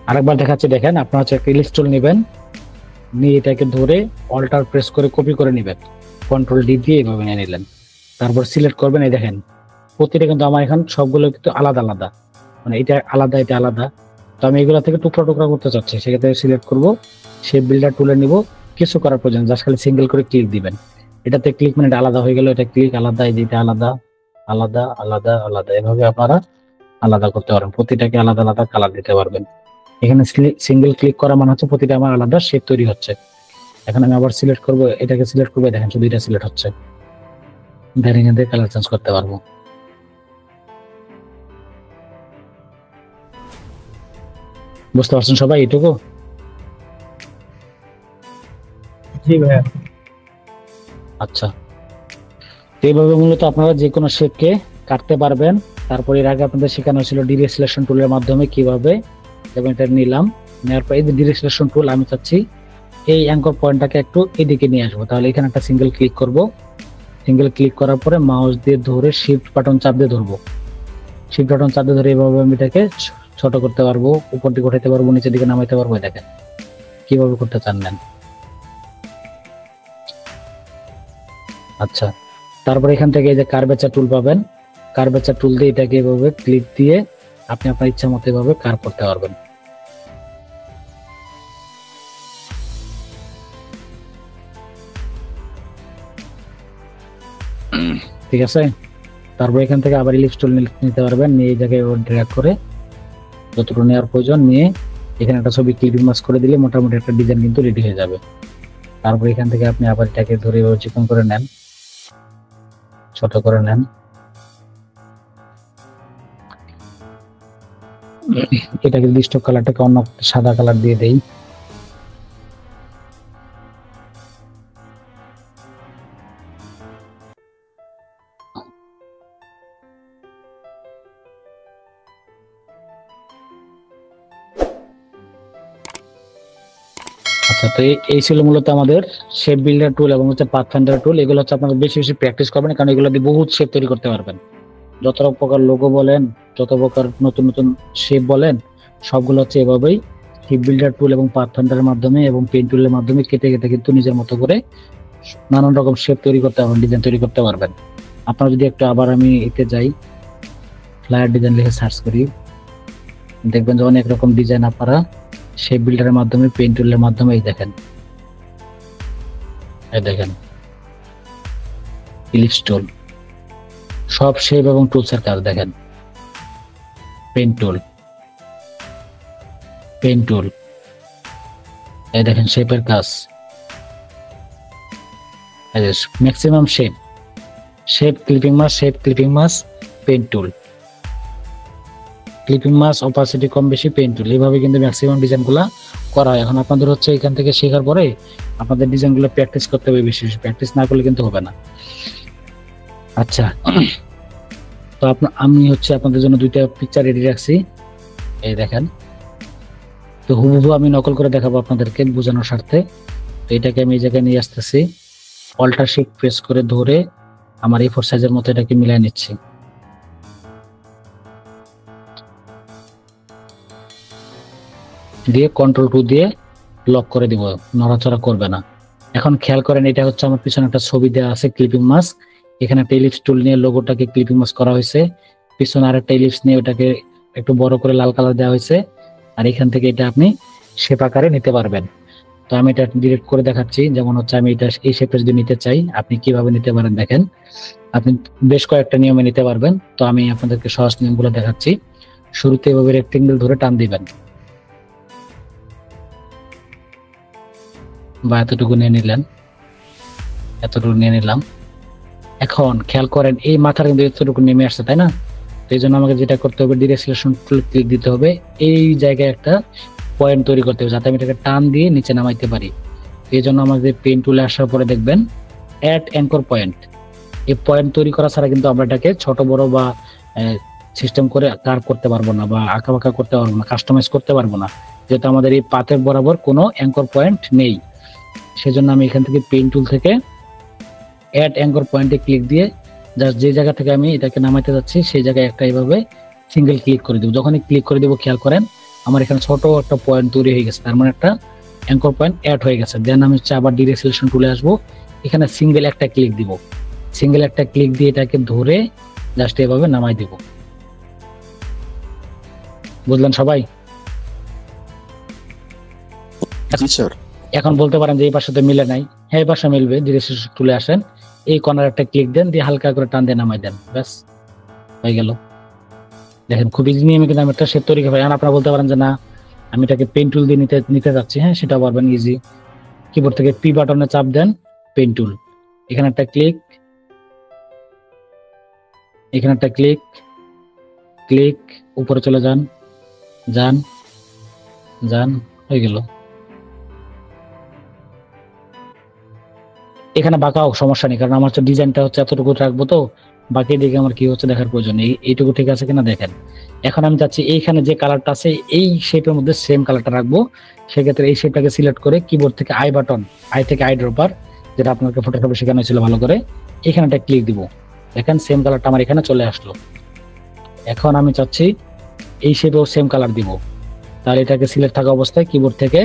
S1: আরেকবার দেখাচ্ছি, দেখেন আপনার হচ্ছে একটা ইলিপস টুল নেবেন, নিয়ে এটাকে ধরে অল্টার প্রেস করে কপি করে নেবেন, কন্ট্রোল ডি দিয়ে এভাবে নিয়ে নিলেন। তারপর সিলেক্ট করবেন, এই দেখেন প্রতিটা কিন্তু আমার এখন সবগুলো কিন্তু আলাদা আলাদা, মানে এটা আলাদা এটা আলাদা। তো আমি এগুলো থেকে টুকরা টুকরা করতে চাচ্ছি, সেক্ষেত্রে সিলেক্ট করব, শেপ বিল্ডার টুলে নিব, কিছু করার প্রয়োজন, জাস্ট খালি সিঙ্গেল করে ক্লিক দিবেন। এটাতে ক্লিক মানে এটা আলাদা হয়ে গেল, এটা ক্লিক আলাদা, এই যেটা আলাদা আলাদা আলাদা আলাদা, এভাবে আপনারা আলাদা করতে পারেন, প্রতিটাকে আলাদা আলাদা কালার দিতে পারবেন। এখানে সিঙ্গেল ক্লিক করা মানে হচ্ছে প্রতিটা আমার আলাদা শেপ তৈরি হচ্ছে। এখন আমি আবার সিলেক্ট করব, এটাকে সিলেক্ট করবো, দেখেন শুধু এটা সিলেক্ট হচ্ছে, দেন এখান থেকে কালার চেঞ্জ করতে পারবো। বুঝতে পারছেন সবাই এইটুকু?
S5: জি ভাইয়া।
S1: আচ্ছা, তো এইভাবে মূলত আপনারা যে কোনো শেপকে কাটতে পারবেন। তারপর এর আগে আপনাদের শেখানো ছিল ডিরেক্ট সিলেকশন টুলের মাধ্যমে কিভাবে, এবং এটা নিলাম, নেওয়ার পর এই যে ডিরেক্ট সিলেকশন টুল, আমি চাচ্ছি এই অ্যাঙ্কর পয়েন্টটাকে একটু এদিকে নিয়ে আসবো, তাহলে এখানে একটা সিঙ্গেল ক্লিক করব, সিঙ্গেল ক্লিক করার পরে মাউস দিয়ে ধরে শিফট বাটন চাপ দিয়ে ধরবো, শিফট বাটন চাপ দিয়ে ধরে এইভাবে আমি এটাকে ছোট করতে পারবো, উপর দিকে উঠাইতে পারবো, নিচের দিকে নামাইতে পারবো। দেখেন কিভাবে করতে চান নেন। আচ্ছা, তারপরে এখান থেকে এই যে কার্ভেচার টুল পাবেন, কার্ভেচার টুল দিয়ে এটাকে এভাবে ক্লিক দিয়ে আপনি আপনার ইচ্ছা মতো এভাবে কার্ভ করতে পারবেন। ঠিক আছে, তারপর এখান থেকে আবার ইলিপস টুল নিতে পারবেন, নিয়ে এই জায়গায় ড্র্যাগ করে যতটুকু নেওয়ার প্রয়োজন নিয়ে এখানে একটা ছবি ক্লিপিং মাস্ক করে দিলে মোটামুটি একটা ডিজাইন কিন্তু রেডি হয়ে যাবে। তারপর এখান থেকে আপনি আবার এটাকে ধরে চিকন করে নেন, ছোট করে নেন, এটাকে স্টক কালারটাকে অন্য সাদা কালার দিয়ে দেই। আচ্ছা, তো এই ছিল মূলত আমাদের শেপ বিল্ডার টুল এবং হচ্ছে পাথফাইন্ডার টুল। এগুলো হচ্ছে আপনাদের বেশি বেশি প্র্যাকটিস করবেন, কারণ এগুলো দিয়ে বহুত শেপ তৈরি করতে পারবেন। যত প্রকার লোগো বলেন, যত প্রকার নতুন নতুন শেপ বলেন, সবগুলো হচ্ছে এভাবেই শেপ বিল্ডার টুল এবং পাথফাইন্ডারের মাধ্যমে এবং পেইন্ট টুলের মাধ্যমে কেটে কেটে কিন্তু নিজের মতো করে নানান রকম শেপ তৈরি করতে পারবেন, ডিজাইন তৈরি করতে পারবেন। আপনারা যদি একটু আবার আমি এতে যাই, ফ্লায়ার ডিজাইন লিখে সার্চ করি, দেখবেন যে অনেক রকম ডিজাইন আপনারা শেপ বিল্ডারের মাধ্যমে, পেইন্ট টুলের মাধ্যমে এই দেখেন ইলিপস টুল, সব শেপ এবং টুলসের কাজ দেখেন। পেইন্ট টুল এই দেখেন শেপের কাজ, ম্যাক্সিমাম শেপ ক্লিপিং মাস পেইন্ট টুল, ক্লিপিং মাস অপাসিটি কম বেশি পেইন্ট টুল, এইভাবে কিন্তু ম্যাক্সিমাম ডিজাইনগুলো করা হয়। এখন আপনাদের হচ্ছে এখান থেকে শেখার পরে আপনাদের ডিজাইনগুলো প্র্যাকটিস করতে হবে, বেশি বেশি প্র্যাকটিস না করলে কিন্তু হবে না। আচ্ছা, তো আমি হচ্ছে আপনাদের জন্য দুইটা পিকচার রেডি রাখছি, এই দেখেন। তো হুবহু আমি নকল করে দেখাবো আপনাদেরকে বোঝানোর স্বার্থে। তো এটাকে আমি এই জায়গায় নিয়ে আসতেছি, অল্টার শিফট প্রেস করে ধরে আমার A4 সাইজের মতো এটাকে মিলাই নিচ্ছি। দিয়ে কন্ট্রোল 2 দিয়ে লক করে দিব, নড়াচড়া করবে না। এখন খেয়াল করেন, এটা হচ্ছে আমার পিছনে একটা ছবি দেওয়া আছে ক্লিপিং মাস্ক, এখানে একটা ইলিপস টুল নিয়ে লোগোটাকে ক্লিপিং মাস্ক করা হয়েছে, পিছনে আরেকটা ইলিপস নিয়ে ওটাকে একটু বড় করে লাল কালার দেওয়া হয়েছে, আর এখান থেকে এটা আপনি শেপ আকারে নিতে পারবেন। তো আমি এটা ডিরেক্ট করে দেখাচ্ছি, যেমন হচ্ছে আমি এটা এই শেপে যদি নিতে চাই আপনি কিভাবে নিতে পারেন দেখেন। আপনি বেশ কয়েকটা নিয়মে নিতে পারবেন, তো আমি আপনাদেরকে সহজ নিয়মগুলো দেখাচ্ছি। শুরুতে এভাবে রেক্টেঙ্গেল ধরে টান দিবেন, বা এতটুকু নিয়ে নিলেন, এতটুকু নিয়ে নিলাম। এখন খেয়াল করেন এই মাথার কিন্তু এতটুকু নেমে আসছে, তাই না? তো এই জন্য আমাকে যেটা করতে হবে, ডিরেক্ট সিলেকশন ক্লিক দিতে হবে, এই জায়গায় একটা পয়েন্ট তৈরি করতে হবে যাতে আমি এটাকে টান দিয়ে নিচে নামাইতে পারি। এই জন্য আমাদের পেন টুলে আসার পরে দেখবেন অ্যাড অ্যাঙ্কর পয়েন্ট, এই পয়েন্ট তৈরি করা ছাড়া কিন্তু আমরা এটাকে ছোট বড় বা সিস্টেম করে কার্ভ করতে পারবো না, বা আঁকা বাঁকা করতে পারবো না, কাস্টমাইজ করতে পারবো না, যেহেতু আমাদের এই পাথের বরাবর কোনো অ্যাঙ্কর পয়েন্ট নেই। সেজন্য আমি এখান থেকে পেন টুল থেকে অ্যাড অ্যাঙ্কর পয়েন্টে ক্লিক দিয়ে জাস্ট যে জায়গা থেকে আমি এটাকে নামাইতে যাচ্ছি সেই জায়গায় একটা এইভাবে সিঙ্গেল ক্লিক করে দেবো। যখনই ক্লিক করে দেবো খেয়াল করেন আমার এখানে ছোট একটা পয়েন্ট তৈরি হয়ে গেছে, তার মানে একটা অ্যাঙ্কর পয়েন্ট অ্যাড হয়ে গেছে। দেন আমি হচ্ছে আবার ডিরেক্ট সিলেকশন টুলে আসবো, এখানে সিঙ্গেল একটা ক্লিক দিব, সিঙ্গেল একটা ক্লিক দিয়ে এটাকে ধরে জাস্ট এভাবে নামাই দিব। বুঝলেন সবাই?
S3: জি স্যার।
S1: এখন বলতে পারেন যে এই পাশে তো মিলে নাই, হ্যাঁ এই পাশে মিলবে। ডিরেক্ট সিলেকশন টুলে আসেন, এই কর্নার একটা ক্লিক দেন, দিয়ে হালকা করে টান দিয়ে নামাই দেন, ব্যাস হয়ে গেল। দেখেন খুব ইজি নিয়মে কিন্তু আমি একটা শেপ তৈরি করে। এখন আপনারা বলতে পারেন যে না আমি এটাকে পেন টুল দিয়ে নিতে যাচ্ছি, হ্যাঁ সেটা পারবেন ইজি। কিবোর্ড থেকে পি বাটনে চাপ দেন, পেন টুল, এখানে একটা ক্লিক, এখানে একটা ক্লিক, ক্লিক উপরে চলে যান, যান যান, হয়ে গেল। এখানে বাঁকাও সমস্যা নেই, কারণ আমার হচ্ছে ডিজাইনটা হচ্ছে এতটুকু রাখবো, তো বাকি দিকে আমার কি হচ্ছে দেখার প্রয়োজন নেই। এইটুকু ঠিক আছে কিনা দেখেন। এখন আমি চাচ্ছি এইখানে যে কালারটা আছে এই শেপের মধ্যে সেম কালারটা রাখবো, সেক্ষেত্রে এই শেপটাকে সিলেক্ট করে কিবোর্ড থেকে আই বাটন, আই থেকে আই ড্রপার, যেটা আপনাকে ফটোশপে শেখানো হয়েছিল ভালো করে, এখানে একটা ক্লিক দিব। দেখেন সেম কালারটা আমার এখানে চলে আসলো। এখন আমি চাচ্ছি এই শেপেও সেম কালার দিব, তাহলে এটাকে সিলেক্ট থাকা অবস্থায় কিবোর্ড থেকে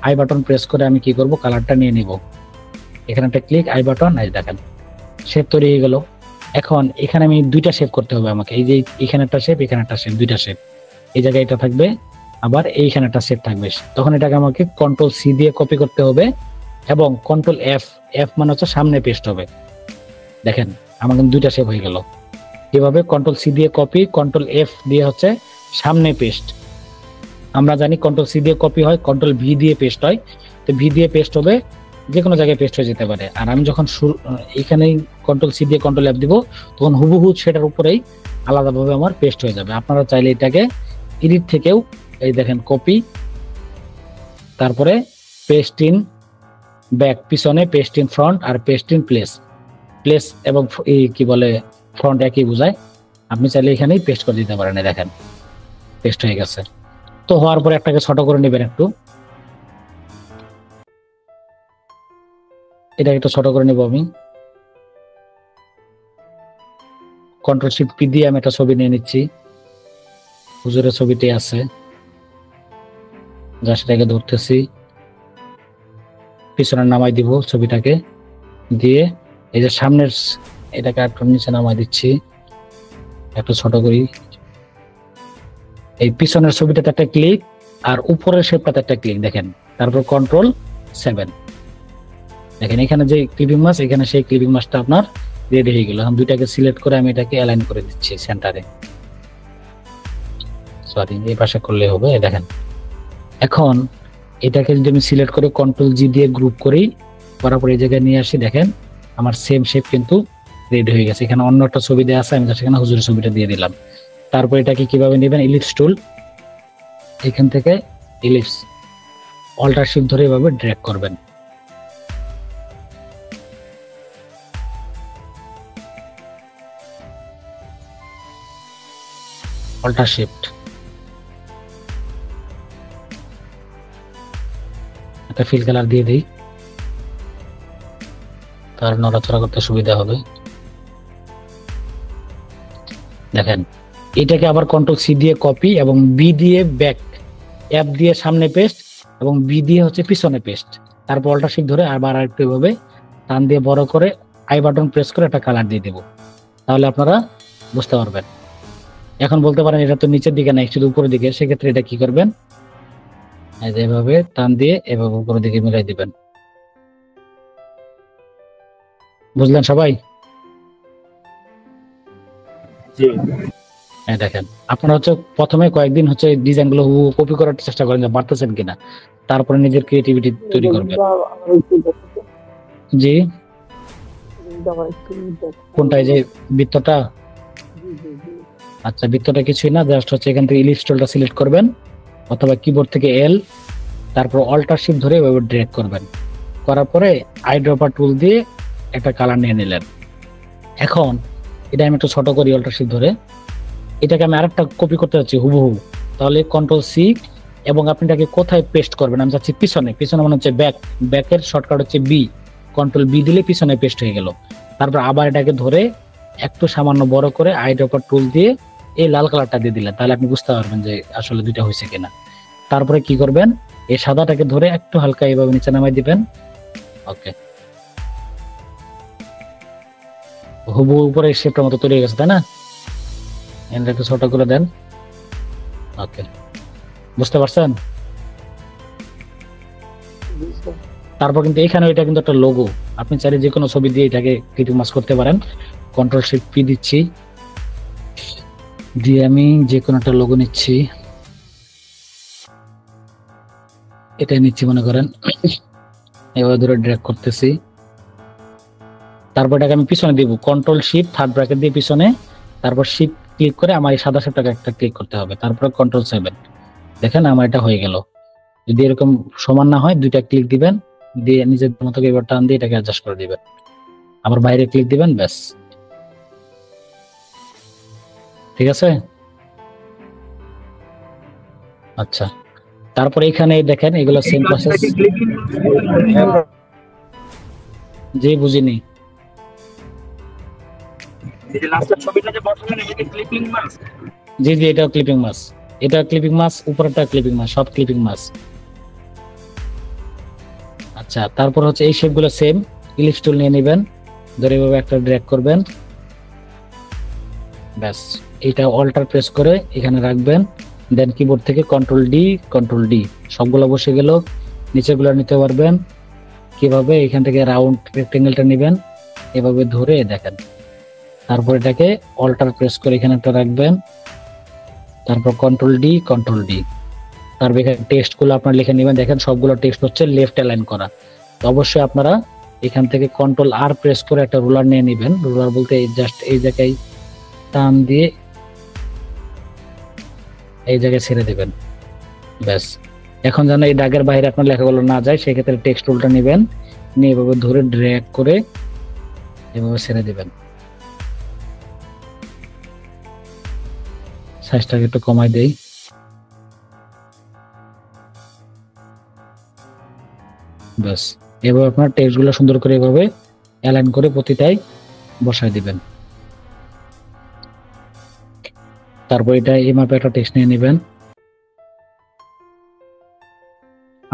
S1: আই বাটন প্রেস করে আমি কি করব, কালারটা নিয়ে নিব। এখানে একটা ক্লিক, আই বাটন, এই দেখেন শেপ তৈরি হয়ে গেল। এখন এখানে আমি দুইটা শেপ করতে হবে আমাকে, এই যে এখানে একটা শেপ, এখানে একটা শেপ, দুইটা শেপ, এই জায়গায় এটা থাকবে, আবার এইখানে একটা শেপ থাকবে। তখন এটাকে আমাকে কন্ট্রোল সি দিয়ে কপি করতে হবে এবং কন্ট্রোল এফ, এফ মানে হচ্ছে সামনে পেস্ট হবে। দেখেন আমার কিন্তু দুইটা শেপ হয়ে গেল। এভাবে কন্ট্রোল সি দিয়ে কপি, কন্ট্রোল এফ দিয়ে হচ্ছে সামনে পেস্ট। আমরা জানি কন্ট্রোল সি দিয়ে কপি হয়, কন্ট্রোল ভি দিয়ে পেস্ট হয়। তো ভি দিয়ে পেস্ট হবে, যে কোনো জায়গায় পেস্ট হয়ে যেতে পারে। আর আমি যখন এখানেই কন্ট্রোল সি দিয়ে কন্ট্রোল এফ দিব, তখন হুবহু সেটার উপরেই আলাদাভাবে আমার পেস্ট হয়ে যাবে। আপনারা চাইলে এটাকে এডিট থেকেও এই দেখেন কপি, তারপরে পেস্ট ইন ব্যাক পিছনে, পেস্ট ইন ফ্রন্ট, আর পেস্ট ইন প্লেস। প্লেস এবং এই কি বলে ফ্রন্ট একই বোঝায়। আপনি চাইলে এখানেই পেস্ট করে দিতে পারেন। দেখেন পেস্ট হয়ে গেছে। তো হওয়ার পরে একটাকে ছোট করে নেবেন একটু, এটা একটু ছোট করে নেব আমি। কন্ট্রোল শিফট পি দিয়ে আমি একটা ছবি নিয়ে নিচ্ছি। হুজুরের ছবিটি আছে, যা সেটাকে ধরতেছি, পিছনে নামাই দিব ছবিটাকে, দিয়ে এই যে সামনের এটাকে একটু নিচে নামাই দিচ্ছি, একটু ছোট করি। এই পিছনের ছবিটাতে একটা ক্লিক, আর উপরের শেপটাতে একটা ক্লিক, দেখেন। তারপর কন্ট্রোল 7, দেখেন এখানে যে ক্লিপিং মাস, এখানে সেই ক্লিপিং মাসটা আপনার রেডি হয়ে গেল। এখন দুইটাকে সিলেক্ট করে আমি এটাকে অ্যালাইন করে দিচ্ছি সেন্টারে, সরি এই পাশে করলে হবে। দেখেন এখন এটাকে যদি আমি সিলেক্ট করে কন্ট্রোল জি দিয়ে গ্রুপ করি, করার পর এই জায়গায় নিয়ে আসি, দেখেন আমার সেম শেপ কিন্তু রেডি হয়ে গেছে। এখানে অন্য একটা ছবি দেওয়া আছে, আমি সেখানে হুজুরের ছবিটা দিয়ে দিলাম। তারপর এটাকে কিভাবে নেবেন, ইলিপস টুল, এখান থেকে ইলিপস অল্টার শিফট ধরে এভাবে ড্র্যাগ করবেন। অল্টার শিফট, একটা ফিল কালার দিয়ে দিই, তার নড়াচড়া করতে সুবিধা হবে। দেখেন এটাকে আবার কন্ট্রোল সি দিয়ে কপি এবং বি দিয়ে ব্যাক, এফ দিয়ে সামনে পেস্ট এবং বি দিয়ে হচ্ছে পিছনে পেস্ট। তারপর অল্টার শিফট ধরে আবার আরেকটু এভাবে টান দিয়ে বড় করে আই বাটন প্রেস করে একটা কালার দিয়ে দেব, তাহলে আপনারা বুঝতে পারবেন। এখন বলতে পারেন এটা তো নিচের দিকে নাই, শুধু উপরের দিকে, সেক্ষেত্রে এটা কি করবেন, এভাবে টান দিয়ে এভাবে উপরের দিকে মিলাই দিবেন। বুঝলেন সবাই? হ্যাঁ দেখেন আপনারা হচ্ছে প্রথমে কয়েকদিন হচ্ছে ডিজাইন গুলো কপি করার চেষ্টা করেন যে পারতেছেন কিনা, তারপরে নিজের ক্রিয়েটিভিটি তৈরি করবেন। জি কোনটা, এই যে বৃত্তটা? আচ্ছা বৃত্তটা কিছুই না, জাস্ট হচ্ছে এখান থেকে ইলিপস টুলটা সিলেক্ট করবেন, অথবা কিবোর্ড থেকে এল, তারপর অল্টার শিফট ধরে এভাবে ড্র্যাগ করবেন। করার পরে আই ড্রপার টুল দিয়ে একটা কালার নিয়ে নিলেন। এখন এটা আমি একটু ছোট করি অল্টার শিফট ধরে, এটাকে আমি আরেকটা কপি করতে যাচ্ছি হুবহু, তাহলে কন্ট্রোল সি এবং আপনি এটাকে কোথায় পেস্ট করবেন, আমি চাচ্ছি পিছনে। পিছনে মানে হচ্ছে ব্যাক, ব্যাকের শর্টকাট হচ্ছে বি, কন্ট্রোল বি দিলে পিছনে পেস্ট হয়ে গেল। তারপর আবার এটাকে ধরে একটু সামান্য বড় করে আই ড্রপার টুল দিয়ে এই লাল কালারটা দিয়ে দিলেন, তাহলে আপনি বুঝতে পারবেন যে আসলে দুইটা হয়েছে কিনা। তারপরে কি করবেন, এই সাদাটাকে ধরে একটু হালকা এইভাবে নিচে নামাই দিবেন। ওকে, হুবহু উপরে শেপটার মতো তৈরি হয়ে গেছে, তাই না? একটু ছোট করে দেন। ওকে, বুঝতে পারছেন? তারপর কিন্তু এখানে এটা কিন্তু একটা লোগো, আপনি চাইলে যে কোনো ছবি দিয়ে এটাকে ক্লিপিং মাস্ক করতে পারেন। কন্ট্রোল শিফট পি দিচ্ছি, দিয়ে আমি যে কোনো একটা লোগো নিচ্ছি, এটা নিচ্ছি মনে করেন, এভাবে ধরে ড্র্যাগ করতেছি। তারপর এটাকে আমি পিছনে দিব, কন্ট্রোল শিফট থার্ড ব্র্যাকেট দিয়ে পিছনে, তারপর শিফট ক্লিক করে আমার এই সাদা শেপটাকে একটা ক্লিক করতে হবে, তারপর কন্ট্রোল 7। দেখেন আমার এটা হয়ে গেল। যদি এরকম সমান না হয় দুইটা ক্লিক দিবেন, দিয়ে নিজের মতো এবার টান দিয়ে এটাকে অ্যাডজাস্ট করে দিবেন, আবার বাইরে ক্লিক দিবেন, ব্যাস ঠিক আছে। আচ্ছা তারপর এখানে দেখেন এগুলো সেম প্রসেস। জি বুঝিনি। জি জি এটা ক্লিপিং মাস, এটা ক্লিপিং মাস, উপরেরটা ক্লিপিং মাস, সব ক্লিপিং মাস। আচ্ছা তারপর হচ্ছে এই শেপগুলো সেম, ইলিপস টুল নিয়ে নেবেন, ধরে এভাবে একটা ড্র্যাগ করবেন, ব্যাস এটা অল্টার প্রেস করে এখানে রাখবেন, দেন কিবোর্ড থেকে কন্ট্রোল ডি সবগুলো বসে গেল। নিচেগুলো নিতে পারবেন কিভাবে, এখান থেকে রাউন্ড রেক্টেঙ্গেলটা নেবেন, এভাবে ধরে দেখেন, তারপর এটাকে অল্টার প্রেস করে এখানে একটা রাখবেন, তারপর কন্ট্রোল ডি, তারপর এখানে টেক্সটগুলো আপনারা লিখে নেবেন। দেখেন সবগুলো টেক্সট হচ্ছে লেফট অ্যালাইন করা। তো অবশ্যই আপনারা এখান থেকে কন্ট্রোল আর প্রেস করে একটা রুলার নিয়ে নেবেন। রুলার বলতে জাস্ট এই জায়গায় টান দিয়ে এই জায়গায় ছেড়ে দিবেন, ব্যাস। এখন যেন এই দাগের বাইরে আপনার লেখাগুলো না যায়, সেক্ষেত্রে টেক্সট টুলটা নেবেন, নিয়ে এভাবে ধরে ড্র্যাগ করে এভাবে ছেড়ে দিবেন। সাইজটাকে একটু কমাই দেই, ব্যাস। এভাবে আপনার টেক্সট গুলো সুন্দর করে এভাবে অ্যালাইন করে প্রতিটাই বসায় দিবেন। তারপর এটা এই মাপে একটা টেক্সট নিয়ে নেবেন,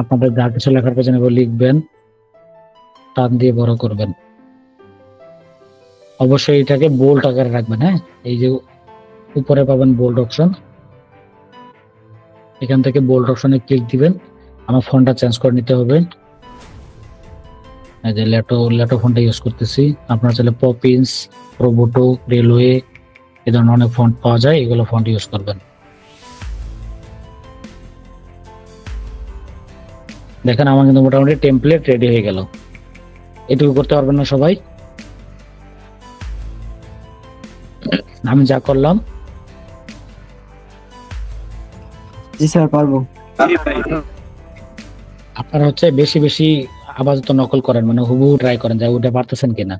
S1: আপনাদের যা কিছু লেখার পেছনে লিখবেন, টান দিয়ে বড় করবেন। অবশ্যই এটাকে বোল্ড আকারে রাখবেন। হ্যাঁ, এই যে উপরে পাবেন বোল্ড অপশন, এখান থেকে বোল্ড অপশনে ক্লিক দিবেন। আমার ফন্টটা চেঞ্জ করে নিতে হবে, এই যে ল্যাটো ফন্টটা ইউজ করতেছি। আপনারা চাইলে পপিন্স, রোবোটো, রেলওয়ে এই ধরনের অনেক ফন্ট পাওয়া যায়, এগুলো ফন্ট ইউজ করবেন। দেখেন আমার কিন্তু মোটামুটি টেমপ্লেট রেডি হয়ে গেল। এটুকু করতে পারবেন না সবাই? আমি যা করলাম।
S2: জি স্যার, পারবো।
S1: আপনারা হচ্ছে বেশি বেশি আপাতত নকল করেন, মানে হুবহু ট্রাই করেন যা ওটা পারতেছেন কিনা।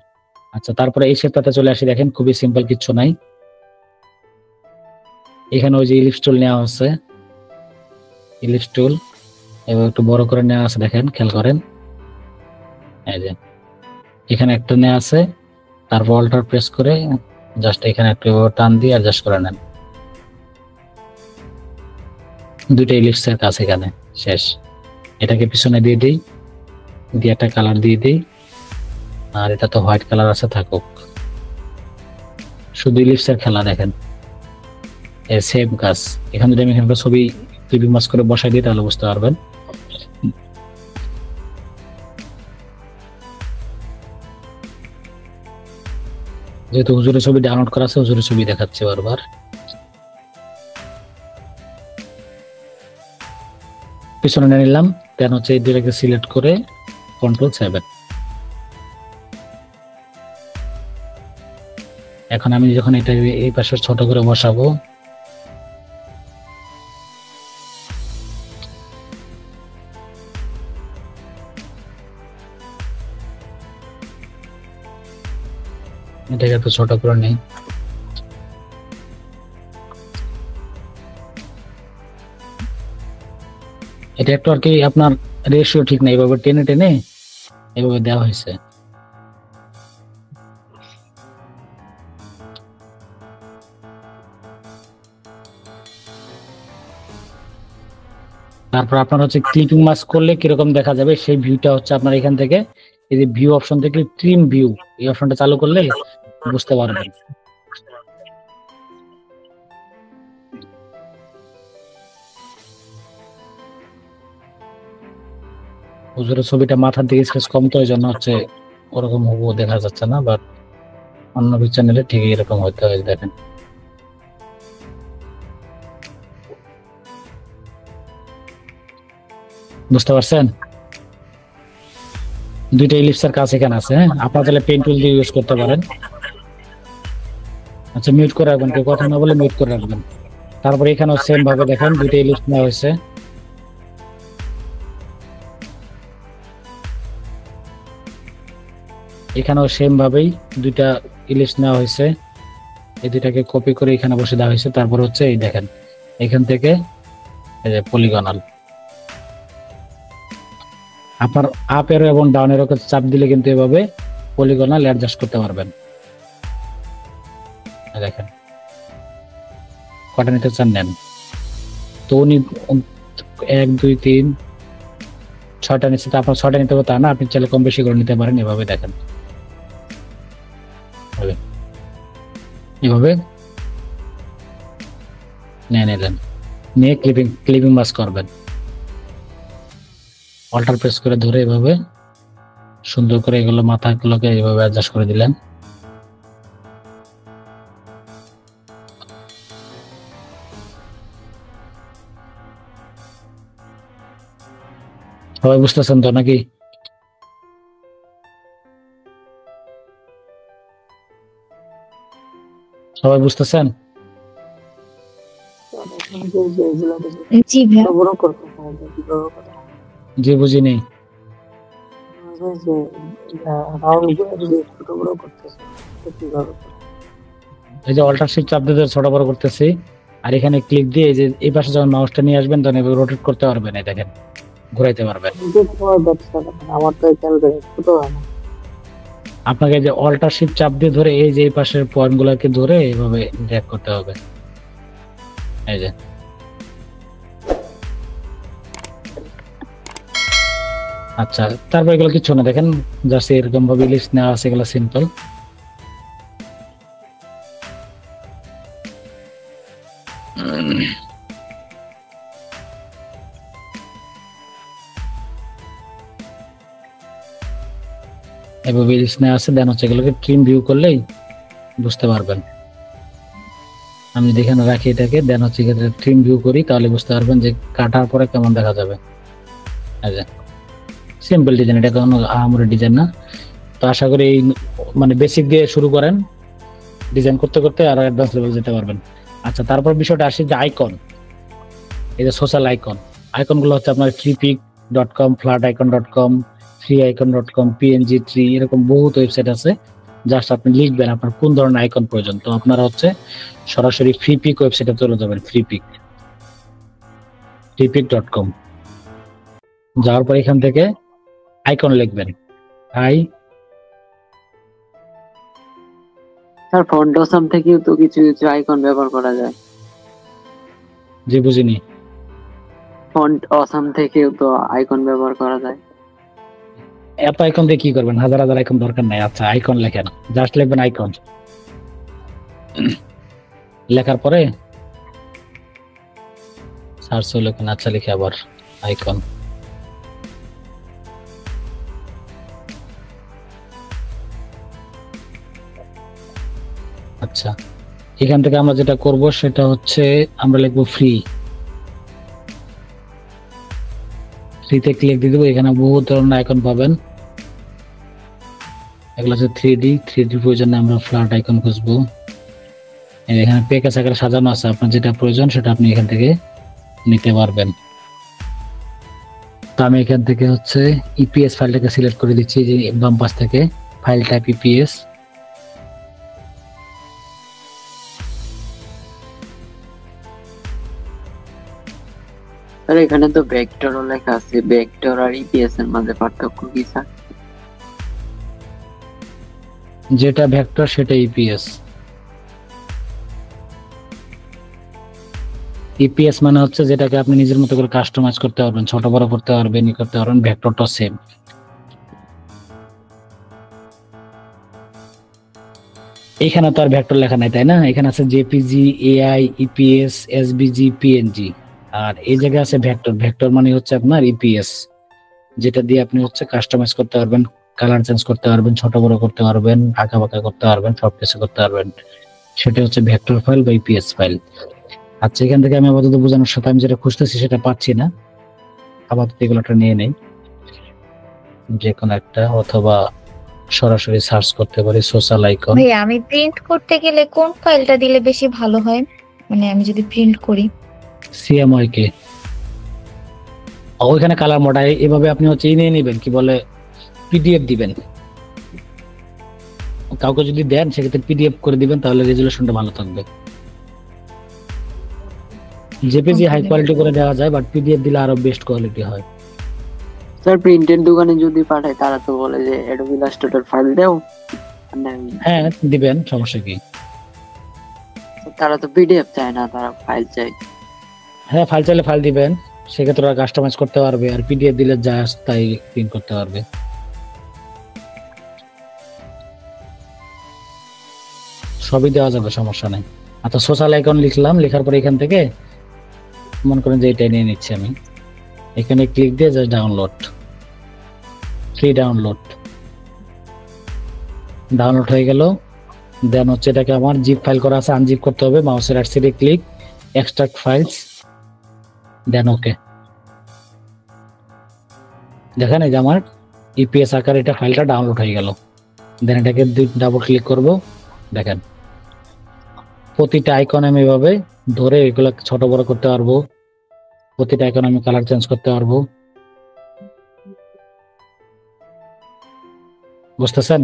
S1: আচ্ছা, তারপরে এই শেপটাতে চলে আসি। দেখেন খুবই সিম্পল, কিচ্ছু নাই। এখানে ওই যে ইলিপস টুল নেওয়া হচ্ছে, ইলিপস টুল এবার একটু বড় করে নেওয়া আছে, দেখেন খেয়াল করেন। এই যে এখানে একটা নেওয়া আছে, তারপর অল্টার প্রেস করে জাস্ট এখানে একটু টান দিয়ে অ্যাডজাস্ট করে নেন। দুইটা ইলিপসের কাজ এখানে শেষ। এটাকে পিছনে দিয়ে দিই, দিয়ে একটা কালার দিয়ে দিই, আর এটা তো হোয়াইট কালার আছে, থাকুক। শুধু ইলিপসের খেলা। দেখেন এর সেম কাজ। এখানে যদি আমি এখানকার ছবি 3D মাস করে বসাই দিই তাহলে বুঝতে পারবেন। যেহেতু হুজুরের ছবি ডাউনলোড করা আছে, হুজুরের ছবি দেখাচ্ছে বারবার। পিছনে নিয়ে নিলাম, দেন হচ্ছে এই দুটাকে সিলেক্ট করে Ctrl+7। এখন আমি যখন এটা এই পাশে ছোট করে বসাবো, এটাকে একটু ছোট করে নেই। এটা একটু আর কি আপনার রেশিও ঠিক না, এইভাবে টেনে টেনে এইভাবে দেওয়া হয়েছে। তারপর আপনার হচ্ছে ক্লিপিং মাস্ক করলে কিরকম দেখা যাবে সেই ভিউটা হচ্ছে আপনার এখান থেকে এই যে ভিউ অপশন থেকে ট্রিম ভিউ এই অপশনটা চালু করলে বুঝতে পারবেন। হুজুরের ছবিটা মাথার দিকে স্পেস কম, তো এই জন্য হচ্ছে ওরকম হুবহু দেখা যাচ্ছে না, বাট অন্য চ্যানেলে ঠিকই এরকম হতে হয়। দেখেন বুঝতে পারছেন? দুইটা ইলিপসের কাজ এখানে আছে। হ্যাঁ, আপনারা তাহলে পেন টুল দিয়ে ইউজ করতে পারেন। আচ্ছা, মিউট করে রাখবেন, কেউ কথা না বলে মিউট করে রাখবেন। তারপরে এখানেও সেম ভাবে দেখেন দুইটা ইলিপস নেওয়া হয়েছে। এখানেও সেম ভাবেই দুইটা ইলিপস নেওয়া হয়েছে, এই দুইটাকে কপি করে এখানে বসে দেওয়া হয়েছে। তারপর হচ্ছে এই দেখেন এখান থেকে এই যে পলিগনাল, আপনার আপ এরো এবং ডাউন এরো চাপ দিলে কিন্তু এভাবে পলিগনাল অ্যাডজাস্ট করতে পারবেন। দেখেন কটা নিতে চান নেন, তো উনি 1 2 3 6টা নিচ্ছে, তো আপনার 6টা নিতে হবে তা না, আপনি চাইলে কম বেশি করে নিতে পারেন। এভাবে দেখেন, এভাবে নিয়ে নিলেন, নিয়ে ক্লিপিং মাস্ক করবেন। অল্টার প্রেস করে ধরে এভাবে সুন্দর করে এগুলো মাথাগুলোকে এইভাবে অ্যাডজাস্ট করে দিলেন। সবাই বুঝতেছেন তো নাকি? সবাই বুঝতেছেন?
S4: জি ভাইয়া।
S1: জি বুঝিনি। এই যে অল্টার শিফট চাপ দিয়ে ছোট বড় করতেছি, আর এখানে ক্লিক দিয়ে এই যে এই পাশে যখন মাউসটা নিয়ে আসবেন তখন এভাবে রোটেট করতে পারবেন, এই দেখেন ঘুরাইতে পারবেন। আপনাকে যে অল্টার শিফট চাপ দিয়ে ধরে এই যে এই পাশের পয়েন্ট গুলাকে ধরে এইভাবে ড্র্যাগ করতে হবে। এই যে আচ্ছা, তারপর এগুলো কিছু না, দেখেন জাস্ট এরকম ভাবে লিস্ট নেওয়া আছে, এগুলো সিম্পল। এভাবে লিস্ট নেওয়া আছে, দেন হচ্ছে এগুলোকে ট্রিম ভিউ করলেই বুঝতে পারবেন। আমি যেখানে রাখি এটাকে, দেন হচ্ছে ট্রিম ভিউ করি, তাহলে বুঝতে পারবেন যে কাটার পরে কেমন দেখা যাবে। সিম্পল ডিজাইন, এটা কোনো আহামরি ডিজাইন না। তো আশা করি এই মানে বেসিক দিয়ে শুরু করেন, ডিজাইন করতে করতে আরো অ্যাডভান্স লেভেল যেতে পারবেন। আচ্ছা, তারপর বিষয়টা আসি যে আইকন, এই যে সোশ্যাল আইকন গুলো হচ্ছে আপনার freepic.com, flaticon.com, freeicon.com, png tree, এরকম বহুত ওয়েবসাইট আছে। জাস্ট আপনি লিখবেন আপনার কোন ধরনের আইকন প্রয়োজন, তো আপনারা হচ্ছে সরাসরি ফ্রিপিক ওয়েবসাইটে চলে যাবেন। freepic.com যাওয়ার পর এখান থেকে আইকন লিখবেন।
S2: স্যার ফন্ট অসাম থেকেও তো কিছু কিছু আইকন ব্যবহার করা যায়।
S1: জি বুঝিনি।
S2: ফন্ট অসাম থেকেও তো আইকন ব্যবহার করা যায়।
S1: এত আইকন দিয়ে কি করবেন? হাজার হাজার আইকন দরকার নাই। আচ্ছা, আইকন লেখেন, জাস্ট লিখবেন আইকন। লেখার পরে সার্চ লেখেন। আচ্ছা, লিখে আবার আইকন। আচ্ছা, এখান থেকে আমরা যেটা করব সেটা হচ্ছে আমরা লিখবো ফ্রিতে ক্লিক দিয়ে দেবো। এখানে বহু ধরনের আইকন পাবেন। এগুলো হচ্ছে 3D প্রয়োজনে আমরা ফ্ল্যাট আইকন খুঁজবো। এখানে প্যাকেজ আকারে সাজানো আছে, আপনার যেটা প্রয়োজন সেটা আপনি এখান থেকে নিতে পারবেন। তো আমি এখান থেকে হচ্ছে ইপিএস ফাইলটাকে সিলেক্ট করে দিচ্ছি, যে বাম পাশ থেকে ফাইল টাইপ ইপিএস।
S2: আর এখানে তো ভেক্টরও লেখা আছে, ভেক্টর আর ইপিএস এর মাঝে পার্থক্য কি স্যার?
S1: যেটা ভেক্টর সেটা ইপিএস। ইপিএস মানে হচ্ছে যেটাকে আপনি নিজের মতো করে কাস্টমাইজ করতে পারবেন, ছোট বড় করতে পারবেন, ই করতে পারবেন। ভেক্টরটা সেম। এখানে তো আর ভেক্টর লেখা নাই, তাই না? এখানে আছে জেপিজি, এআই, ইপিএস, এসবিজি, পিএনজি। আর এই জায়গায় আছে ভেক্টর মানে হচ্ছে আপনার ইপিএস, যেটা দিয়ে আপনি হচ্ছে কাস্টমাইজ করতে পারবেন, কালার চেঞ্জ করতে পারবেন, ছোট বড় করতে পারবেন, আঁকা বাঁকা করতে পারবেন, সবকিছু করতে পারবেন। সেটা হচ্ছে ভেক্টর ফাইল বা ইপিএস ফাইল। আচ্ছা, এখান থেকে আমি আপাতত বোঝানোর সাথে আমি যেটা খুঁজতেছি সেটা পাচ্ছি না, আপাতত এগুলোটা নিয়ে নেই যে কোনো একটা, অথবা সরাসরি সার্চ করতে পারি সোশ্যাল আইকন।
S4: ভাই আমি প্রিন্ট করতে গেলে কোন ফাইলটা দিলে বেশি ভালো হয়? মানে আমি যদি প্রিন্ট করি
S1: সিএমওয়াইকে, ওইখানে কালার মোড এভাবে আপনি হচ্ছে নিয়ে নেবেন, কি বলে পিডিএফ দিবেন। কাউকে যদি দেন সেক্ষেত্রে পিডিএফ করে দিবেন, তাহলে রেজুলেশনটা ভালো থাকবে। জেপিজি হাই কোয়ালিটি করে দেওয়া যায়, বাট পিডিএফ দিলে আরো বেস্ট কোয়ালিটি হয়।
S2: স্যার প্রিন্টের দোকানে যদি পাঠায় তারা তো বলে যে অ্যাডোবি ইলাস্ট্রেটর ফাইল দাও,
S1: হ্যাঁ দিবেন, সমস্যা কি?
S2: তারা তো পিডিএফ চায় না, তারা ফাইল চায়।
S1: হ্যাঁ, ফাইল চাইলে ফাইল দিবেন, সেক্ষেত্রে ওরা কাস্টমাইজ করতে পারবে। আর পিডিএফ দিলে জাস্ট তাই প্রিন্ট করতে পারবে। সবই দেওয়া যাবে, সমস্যা নেই। আচ্ছা, সোশ্যাল আইকন লিখলাম, লেখার পরে এখান থেকে মনে করেন যে এটা নিয়ে নিচ্ছি আমি, এখানে ক্লিক দিয়ে জাস্ট ডাউনলোড, ফ্রি ডাউনলোড হয়ে গেল। দেন হচ্ছে এটাকে আমার জিপ ফাইল করা আছে, আনজিপ করতে হবে, মাউসের রাইট সাইডে ক্লিক, এক্সট্রাক্ট ফাইলস, দেন ওকে। দেখেন এই যে আমার ইপিএস আকারে এটা ফাইলটা ডাউনলোড হয়ে গেল। দেন এটাকে ডাবল ক্লিক করব, দেখেন প্রতিটা আইকন আমি এভাবে ধরে এগুলো ছোট বড় করতে পারবো, প্রতিটা আইকন আমি কালার চেঞ্জ করতে পারবো, বুঝতেছেন?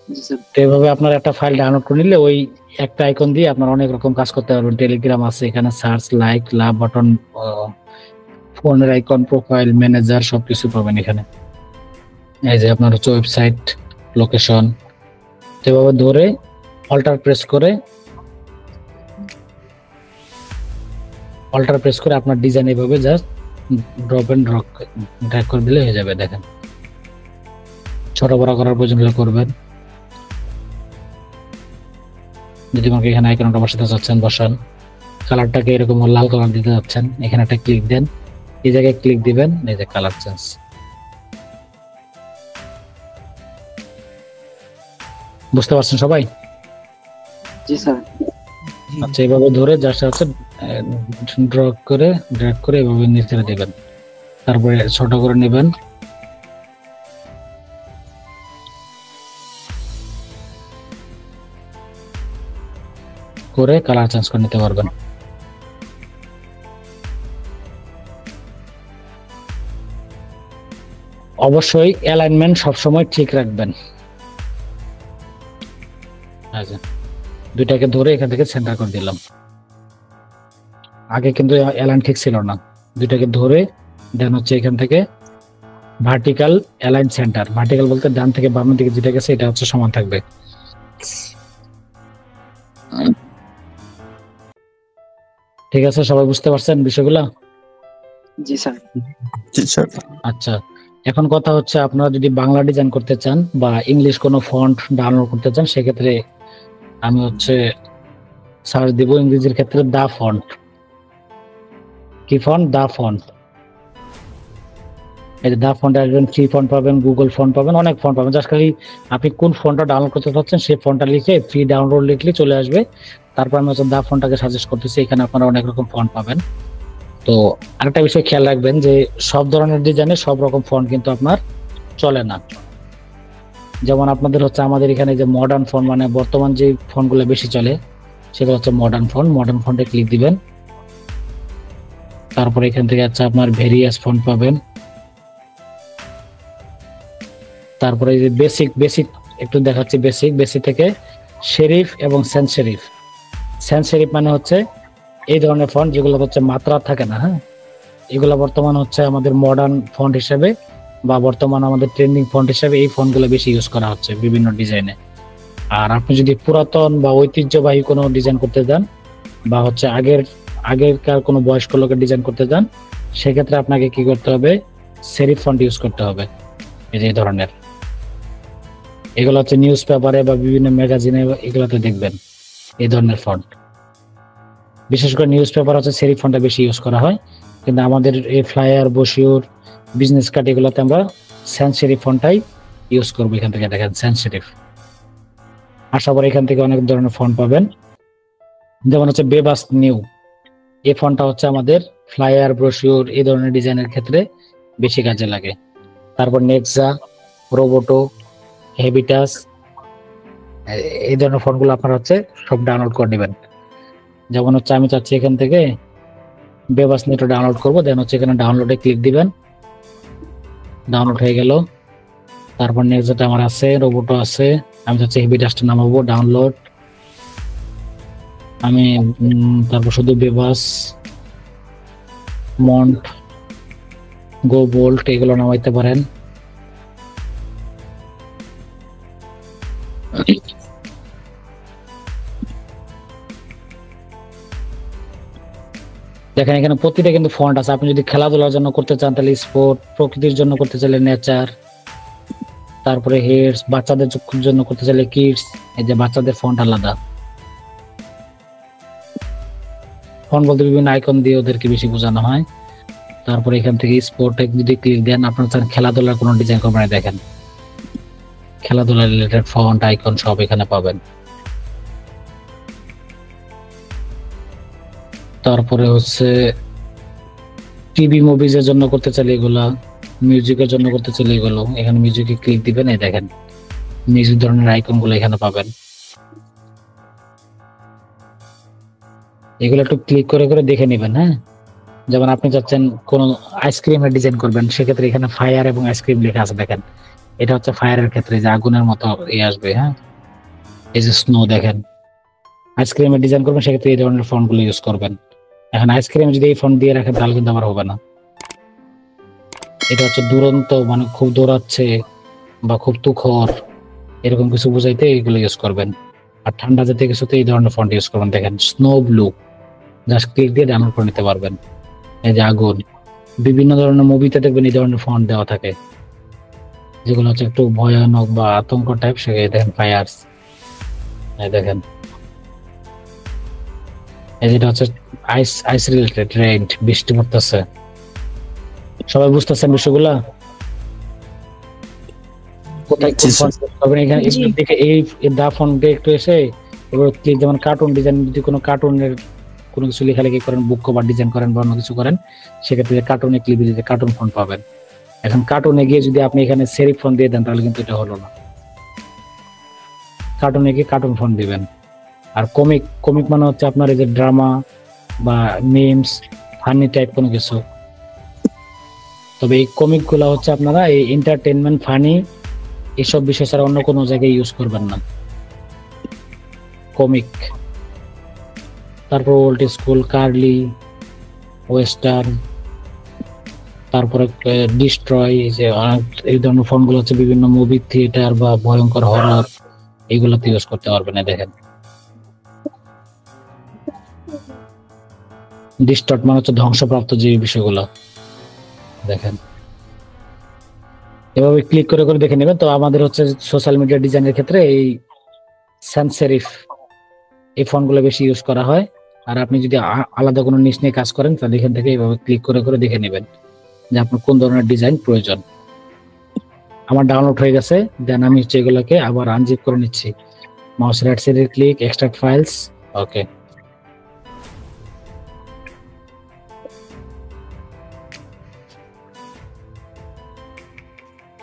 S2: জি স্যার।
S1: তো এভাবে আপনার একটা ফাইল ডাউনলোড করে নিলে ওই একটা আইকন দিয়ে আপনার অনেক রকম কাজ করতে পারবেন। টেলিগ্রাম আছে, এখানে সার্চ, লাইক, লাভ বাটন, ফোনের আইকন, প্রোফাইল, ম্যানেজার সবকিছু পাবেন এখানে। এই যে আপনার হচ্ছে ওয়েবসাইট, লোকেশন, এভাবে ধরে অল্টার প্রেস করে আপনার ডিজাইন এভাবে জাস্ট ড্রপ এন্ড ড্র্যাগ করে দিলে হয়ে যাবে। দেখেন ছোট বড় করার প্রয়োজন হলে করবেন। যদি আমাকে এখানে আইকনটা বসাতে চাচ্ছেন বসান, কালারটাকে এরকম লাল কালার দিতে যাচ্ছেন, এখানে একটা ক্লিক দেন, এই জায়গায় ক্লিক দিবেন, এই যে কালার চেঞ্জ। বুঝতে পারছেন সবাই?
S2: জি স্যার।
S1: আচ্ছা, এভাবে ধরে জাস্ট হচ্ছে ড্র্যাগ করে এভাবে নিচে দিবেন, তারপরে ছোট করে নেবেন, করে কালার চেঞ্জ করে নিতে পারবেন। অবশ্যই অ্যালাইনমেন্ট সবসময় ঠিক রাখবেন। আচ্ছা, দুইটাকে ধরে এখান থেকে সেন্টার করে দিলাম। আগে কিন্তু অ্যালাইন ঠিক ছিল না, দুইটাকে ধরে দেন হচ্ছে এখান থেকে ভার্টিক্যাল অ্যালাইন সেন্টার। ভার্টিক্যাল বলতে ডান থেকে বামের দিকে যেটা গেছে এটা হচ্ছে সমান থাকবে। ঠিক আছে, সবাই বুঝতে পারছেন বিষয়গুলো?
S2: জি স্যার।
S3: জি স্যার।
S1: আচ্ছা, এখন কথা হচ্ছে আপনারা যদি বাংলা ডিজাইন করতে চান বা ইংলিশ কোনো ফন্ট ডাউনলোড করতে চান, সেক্ষেত্রে আমি হচ্ছে সার্চ দিব ইংরেজির ক্ষেত্রে দা ফন্ট। কি ফন্ট? দা ফন্ট। এই যে দা ফন্ট আসবেন, ফ্রি ফন্ট পাবেন, গুগল ফন্ট পাবেন, অনেক ফন্ট পাবেন। জাস্ট খালি আপনি কোন ফন্টটা ডাউনলোড করতে চাচ্ছেন সেই ফন্টটা লিখে ফ্রি ডাউনলোড লিখলে চলে আসবে। তারপর আমি হচ্ছে দা ফন্টটাকে সাজেস্ট করতেছি, এখানে আপনারা অনেক রকম ফন্ট পাবেন। তো আরেকটা বিষয় খেয়াল রাখবেন যে সব ধরনের ডিজাইনে সব রকম ফন্ট কিন্তু আপনার চলে না। যেমন আপনাদের হচ্ছে আমাদের এখানে যে মডার্ন ফন্ট, মানে বর্তমান যে ফন্টগুলো বেশি চলে সেটা হচ্ছে মডার্ন ফন্ট। মডার্ন ফন্টে ক্লিক দিবেন, তারপরে এখান থেকে হচ্ছে আপনার ভেরিয়াস ফন্ট পাবেন। তারপরে এই যে বেসিক একটু দেখাচ্ছি, বেসিক থেকে শেরিফ এবং সেন্স শেরিফ। সেন্স শেরিফ মানে হচ্ছে এই ধরনের ফন্ট যেগুলো হচ্ছে মাত্রা থাকে না, হ্যাঁ, এগুলো বর্তমান হচ্ছে আমাদের মডার্ন ফন্ট হিসেবে বা বর্তমান আমাদের ট্রেন্ডিং ফন্ট হিসেবে এই ফন্টগুলো বেশি ইউজ করা হচ্ছে বিভিন্ন ডিজাইনে। আর আপনি যদি পুরাতন বা ঐতিহ্যবাহী কোনো ডিজাইন করতে যান বা হচ্ছে আগেরকার কোনো বয়স্ক লোকের ডিজাইন করতে যান, সেক্ষেত্রে আপনাকে কি করতে হবে? সেরিফ ফন্ট ইউজ করতে হবে। এই যে এই ধরনের, এগুলো হচ্ছে নিউজ পেপারে বা বিভিন্ন ম্যাগাজিনে এগুলোতে দেখবেন এই ধরনের ফন্ট। বিশেষ করে নিউজ পেপার হচ্ছে সেরিফ ফন্টটা বেশি ইউজ করা হয়, কিন্তু আমাদের এই ফ্লায়ার, ব্রোশিওর, বিজনেস কার্ড এগুলোতে আমরা সেন্স সেরিফ ফন্টটাই ইউজ করবো। এখান থেকে দেখেন সেন্স সেরিফ। আশা করি এখান থেকে অনেক ধরনের ফন্ট পাবেন। যেমন হচ্ছে বেবাস নিউ, এই ফন্টটা হচ্ছে আমাদের ফ্লায়ার, ব্রোশিওর এই ধরনের ডিজাইনের ক্ষেত্রে বেশি কাজে লাগে। তারপর নেক্সা, রোবোটো, হেবিটাস, এই ধরনের ফন্টগুলো আপনারা হচ্ছে সব ডাউনলোড করে নেবেন। যেমন হচ্ছে আমি চাচ্ছি এখান থেকে বেবাস নিউটা ডাউনলোড করবো, দেন হচ্ছে এখানে ডাউনলোডে ক্লিক দিবেন, ডাউনলোড হয়ে গেল। তারপর নেক্সট আমার আছে, রোবোটো আছে, আমি চাচ্ছি হেবিটাসটা নামাবো, ডাউনলোড। আমি তারপর শুধু বেবাস, মন্ট, গো বোল্ট এগুলো নামাইতে পারেন। দেখেন এখানে প্রতিটা কিন্তু ফন্ট আছে। আপনি যদি খেলাধুলার জন্য করতে চান তাহলে স্পোর্ট, প্রকৃতির জন্য করতে চাইলে নেচার, তারপরে হেডস, বাচ্চাদের জন্য করতে চাইলে কিডস, এই যে বাচ্চাদের ফন্ট আলাদা। ফন্ট বলতে বিভিন্ন আইকন দিয়ে ওদেরকে বেশি বোঝানো হয়। তারপরে এখান থেকে স্পোর্টে যদি ক্লিক দেন, আপনার চান খেলাধুলার কোনো ডিজাইন করবেন, দেখেন খেলাধুলা রিলেটেড ফন্ট আইকন সব এখানে পাবেন। তারপরে হচ্ছে টিভি মুভিজের জন্য করতে চাইলে এগুলা, মিউজিকের জন্য করতে চাইলে এগুলো, এখানে মিউজিকে ক্লিক দিবেন, এই দেখেন মিউজিক ধরনের আইকন গুলো এখানে পাবেন। এগুলো একটু ক্লিক করে করে দেখে নেবেন। হ্যাঁ, যেমন আপনি চাচ্ছেন কোন আইসক্রিমের ডিজাইন করবেন, সেক্ষেত্রে এখানে ফায়ার এবং আইসক্রিম লেখা আছে, দেখেন এটা হচ্ছে ফায়ারের ক্ষেত্রে যে আগুনের মতো আসবে। হ্যাঁ, এই যে স্নো, দেখেন আইসক্রিমের ডিজাইন করবেন, সেক্ষেত্রে এই ধরনের ফন্ট গুলো ইউজ করবেন। এখন আইসক্রিম যদি এই ফন্ট দিয়ে রাখেন তাহলে কিন্তু আবার হবে না। এটা হচ্ছে দুরন্ত, মানে খুব দৌড়াচ্ছে বা খুব তুখর, এরকম কিছু বুঝাইতে এইগুলো ইউজ করবেন। আর ঠান্ডা জাতীয় কিছুতে এই ধরনের ফন্ট ইউজ করবেন। দেখেন স্নো ব্লু, জাস্ট ক্লিক দিয়ে ডাউনলোড করে নিতে পারবেন। এই যে আগুন, বিভিন্ন ধরনের মুভিতে দেখবেন এই ধরনের ফন্ট দেওয়া থাকে, যেগুলো হচ্ছে একটু ভয়ানক বা আতঙ্ক টাইপ। সেখানে দেখেন ফায়ার্স, এই দেখেন এই যেটা হচ্ছে আইস আইস রিলেটেড, রেইন, বৃষ্টি পড়তেছে। সবাই বুঝতেছেন বিষয়গুলা? কোথায় কোন ফন্ট পাবেন এখানে দেখে এই দা ফন্টে একটু এসে এবার ক্লিক, যেমন কার্টুন ডিজাইন, যদি কোনো কার্টুনের কোনো কিছু লেখালেখি করেন, বুক কভার ডিজাইন করেন বা অন্য কিছু করেন, সেক্ষেত্রে কার্টুনে ক্লিক দিলে কার্টুন ফন্ট পাবেন। এখন কার্টুনে গিয়ে যদি আপনি এখানে সেরিফ ফন্ট দিয়ে দেন তাহলে কিন্তু এটা হলো না। কার্টুনে গিয়ে কার্টুন ফন্ট দিবেন। আর কমিক, কমিক মানে হচ্ছে আপনার এই যে ড্রামা বা মিমস, ফানি টাইপ কোনো কিছু। তবে এই কমিক গুলা হচ্ছে আপনারা এই এন্টারটেনমেন্ট, ফানি এসব বিষয় ছাড়া অন্য কোনো জায়গায় ইউজ করবেন না, কমিক। তারপর ওল্ড স্কুল, কার্লি, ওয়েস্টার্ন, তারপরে ডিস্ট্রয়, যে এই ধরনের ফন্ট গুলো হচ্ছে বিভিন্ন মুভি, থিয়েটার বা ভয়ঙ্কর হরর, এইগুলোতে ইউজ করতে পারবেন। দেখেন ডিস্টর্ট মানে হচ্ছে ধ্বংসপ্রাপ্ত যে বিষয়গুলো, দেখেন এভাবে ক্লিক করে করে দেখে নেবেন। তো আমাদের হচ্ছে সোশ্যাল মিডিয়া ডিজাইনের ক্ষেত্রে এই সানস সেরিফ এই ফন্টগুলো বেশি ইউজ করা হয়। আর আপনি যদি আলাদা কোনো নিশ নিয়ে কাজ করেন তাহলে এখান থেকে এইভাবে ক্লিক করে করে দেখে নেবেন যে আপনার কোন ধরনের ডিজাইন প্রয়োজন। আমার ডাউনলোড হয়ে গেছে, দেন আমি হচ্ছে এগুলোকে আবার আনজিপ করে নিচ্ছি। মাউস রাইট সাইডে ক্লিক, এক্সট্রাক্ট ফাইলস, ওকে।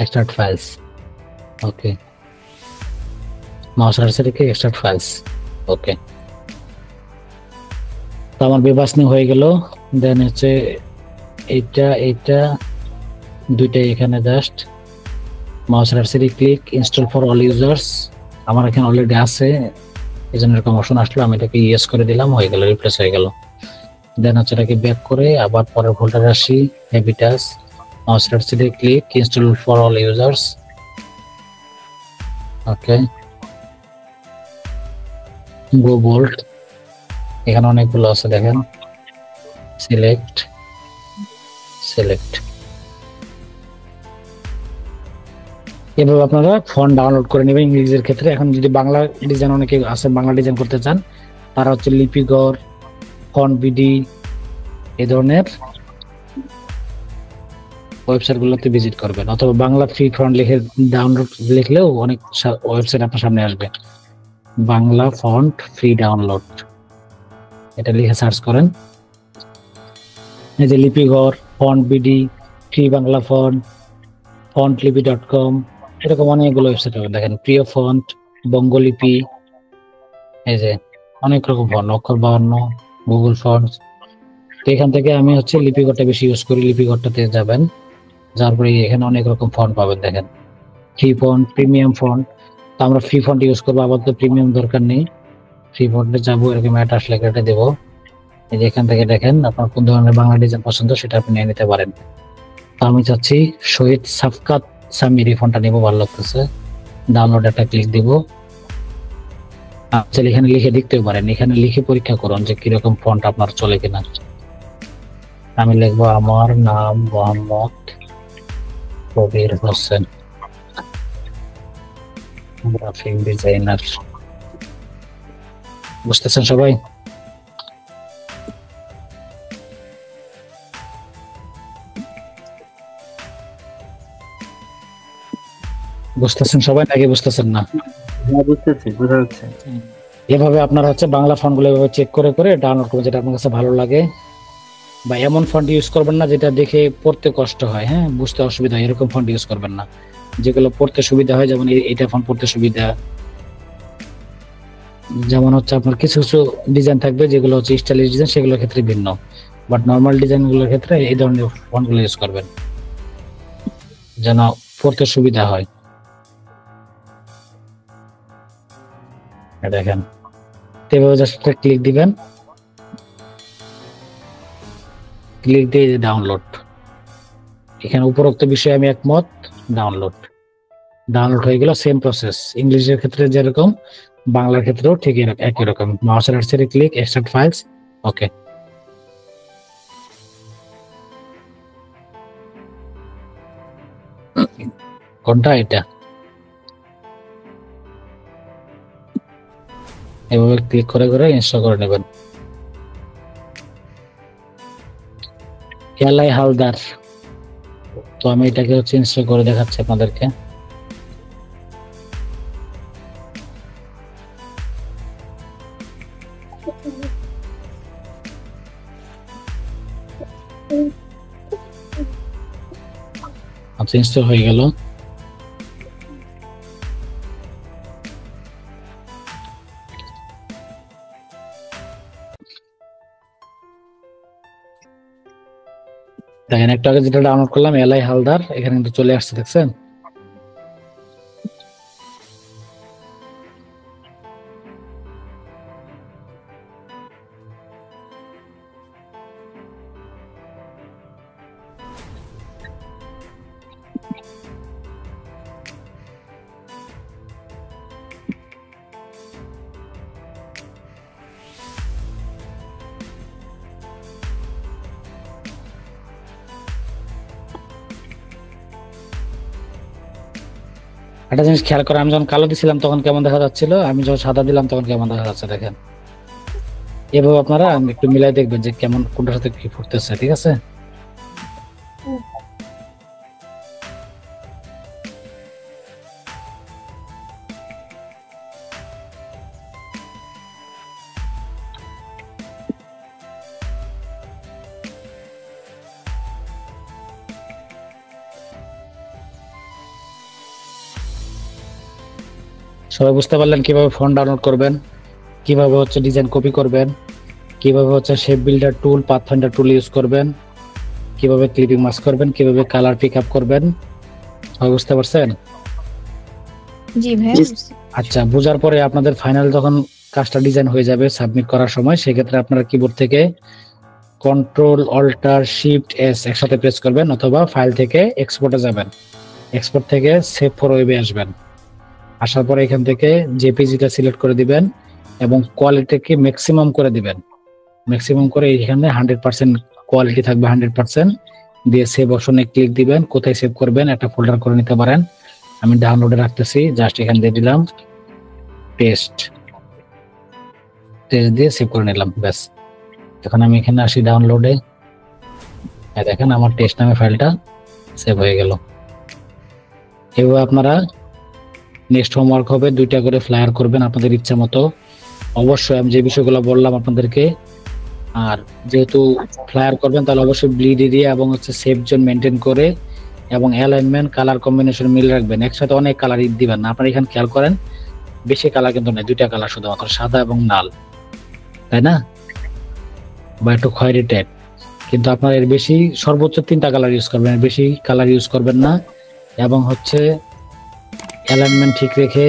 S1: extract files, okay, mouse cursor রেখে extract files, okay। তো আমার বেবাসনি হয়ে গেল। দেন হচ্ছে এইটা দুইটাই এখানে just mouse cursor click, install for all users, আমার এখানে অলরেডি আছে, এজন্য এরকম অপশন আসলো, আমি এটাকে ইয়েস করে দিলাম, হয়ে গেল, রিপ্লেস হয়ে গেল। দেন হচ্ছে এটাকে ব্যাক করে আবার পরের ফোল্ডারে আসি, হ্যাবিটাস, mouse cursor click, install for all users, okay, go bold, এখানে অনেকগুলো আছে দেখেন, সিলেক্ট, এভাবে আপনারা ফন্ট ডাউনলোড করে নেবেন ইংরেজির ক্ষেত্রে। এখন যদি বাংলা ডিজাইন অনেকে আছে, বাংলা ডিজাইন করতে চান, তারা হচ্ছে লিপিগড়, ফন্ট বিডি এই ধরনের ওয়েবসাইট গুলোতে ভিজিট করবেন, অথবা বাংলা ফ্রি ফন্ট লিখে ডাউনলোড লিখলেও অনেক ওয়েবসাইট আপনার সামনে আসবে। বাংলা ফন্ট ফ্রি ডাউনলোড, এটা লিখে সার্চ করেন, এই যে Lipighor, font BD, free Bangla font, ফন্টলিপি.com, এরকম অনেকগুলো ওয়েবসাইট হবে দেখেন, প্রিয় ফন্ট, বঙ্গলিপি, এই যে অনেক রকম ফন্ট, অক্ষর 52, গুগল ফন্ট। তো এখান থেকে আমি হচ্ছে লিপিগড়টা বেশি ইউজ করি, লিপিগড়টাতে যাবেন, যার পরে এখানে অনেক রকম ফন্ট পাবেন দেখেন, ফ্রি ফন্ট, প্রিমিয়াম ফন্ট। তো আমরা ফ্রি ফন্ট ইউজ করবো, আপাতত প্রিমিয়াম দরকার নেই, ফ্রি ফন্টে যাবো, এরকম একটা আসলে কেটে দেবো। এই যে এখান থেকে দেখেন আপনার কোন ধরনের বাংলা ডিজাইন পছন্দ সেটা আপনি নিয়ে নিতে পারেন। তো আমি চাচ্ছি শহীদ সাফকাত সামির এই ফন্টটা নিবো, ভালো লাগতেছে, ডাউনলোড একটা ক্লিক দিব। আচ্ছা, এখানে লিখে দেখতেও পারেন, এখানে লিখে পরীক্ষা করুন যে কিরকম ফন্ট আপনার চলে কিনা। আমি লিখবো আমার নাম মোহাম্মদ কবির হোসেন, গ্রাফিক ডিজাইনার। বুঝতেছেন সবাই? বুঝতেছেন সবাই নাকি বুঝতেছেন না?
S5: হ্যাঁ, বুঝতেছি, বোঝা যাচ্ছে।
S1: এভাবে আপনারা হচ্ছে বাংলা ফন্টগুলো এভাবে চেক করে করে ডাউনলোড করবেন, যেটা আপনার কাছে ভালো লাগে। বা এমন ফন্ট ইউজ করবেন না যেটা দেখে পড়তে কষ্ট হয়, হ্যাঁ, বুঝতে অসুবিধা হয়, এরকম ফন্ট ইউজ করবেন না। যেগুলো পড়তে সুবিধা হয়, যেমন এটা ফন্ট পড়তে সুবিধা। যেমন হচ্ছে আপনার কিছু কিছু ডিজাইন থাকবে যেগুলো হচ্ছে স্টাইলিশ ডিজাইন, সেগুলোর ক্ষেত্রে ভিন্ন। বাট নর্মাল ডিজাইনগুলোর ক্ষেত্রে এই ধরনের ফন্টগুলো ইউজ করবেন যেন পড়তে সুবিধা হয়। দেখেন, এভাবে জাস্ট ক্লিক দিবেন, ক্লিক দিয়ে ডাউনলোড। এখানে উপরোক্ত বিষয়ে আমি একমত, ডাউনলোড হয়ে গেল। সেম প্রসেস ইংলিশের ক্ষেত্রে যেরকম, বাংলার ক্ষেত্রেও ঠিক একই রকম। মাউসের রাইট সাইডে ক্লিক, এক্সট্রাক্ট ফাইলস, ওকে। কোনটা? এটা এভাবে ক্লিক করে করে ইনস্টল করে নেবেন। এলআই হালদার, তো আমি এটাকে হচ্ছে ইনস্টল করে দেখাচ্ছি আপনাদেরকে। আচ্ছা, ইনস্টল হয়ে গেল। দেখেন, একটু আগে যেটা ডাউনলোড করলাম এলআই হালদার, এখানে কিন্তু চলে আসছে, দেখছেন? একটা জিনিস খেয়াল করে, আমি যখন কালো দিছিলাম তখন কেমন দেখা যাচ্ছিল, আমি যখন সাদা দিলাম তখন কেমন দেখা যাচ্ছে, দেখেন। এভাবে আপনারা একটু মিলাই দেখবেন যে কেমন, কোনটার সাথে কি ফুটতেছে, ঠিক আছে? সবাই বুঝতে পারলেন কিভাবে ফন্ট ডাউনলোড করবেন, কিভাবে হচ্ছে ডিজাইন কপি করবেন, কিভাবে হচ্ছে শেপ বিল্ডার টুল, পাথফাইন্ডার টুল ইউজ করবেন, কিভাবে ক্লিপিং মাস্ক করবেন, কিভাবে কালার পিক আপ করবেন, সবাই বুঝতে পারছেন?
S4: জি ভাইয়া,
S2: Yes.
S1: আচ্ছা, বোঝার পরে আপনাদের ফাইনাল যখন কাজটা ডিজাইন হয়ে যাবে সাবমিট করার সময়, সেক্ষেত্রে আপনারা কিবোর্ড থেকে কন্ট্রোল অল্টার শিফট এস একসাথে প্রেস করবেন, অথবা ফাইল থেকে এক্সপোর্টে যাবেন, এক্সপোর্ট থেকে সেভ ফর ওয়েবে আসবেন। আসার পরে এখান থেকে জেপিজিটা সিলেক্ট করে দিবেন এবং কোয়ালিটিকে ম্যাক্সিমাম করে দিবেন। ম্যাক্সিমাম করে এখানে 100% কোয়ালিটি থাকবে, 100% দিয়ে সেভ অপশনে ক্লিক দিবেন। কোথায় সেভ করবেন, একটা ফোল্ডার করে নিতে পারেন। আমি ডাউনলোডে রাখতেছি, জাস্ট এখানে দিয়ে দিলাম টেস্ট দিয়ে সেভ করে নিলাম, ব্যাস। এখন আমি এখানে আসি ডাউনলোডে, দেখেন আমার টেস্ট নামে ফাইলটা সেভ হয়ে গেল। এভাবে আপনারা নেক্সট হোমওয়ার্ক হবে 2টা করে ফ্লায়ার করবেন আপনাদের ইচ্ছা মতো। অবশ্যই আমি যে বিষয়গুলো বললাম আপনাদেরকে, আর যেহেতু ফ্লায়ার করবেন তাহলে অবশ্যই ব্লিড এরিয়া এবং হচ্ছে সেফ জোন মেনটেন করে এবং অ্যালাইনমেন্ট কালার কম্বিনেশন মিল রাখবেন। একসাথে অনেক কালার দিবেন না। আপনারা এখানে খেয়াল করেন, বেশি কালার কিন্তু নেই, 2টা কালার শুধুমাত্র, সাদা এবং লাল, তাই না? বা একটু খয়েরি টাইপ। কিন্তু আপনার এর বেশি সর্বোচ্চ 3টা কালার ইউজ করবেন, এর বেশি কালার ইউজ করবেন না। এবং হচ্ছে অ্যালাইনমেন্ট ঠিক রেখে,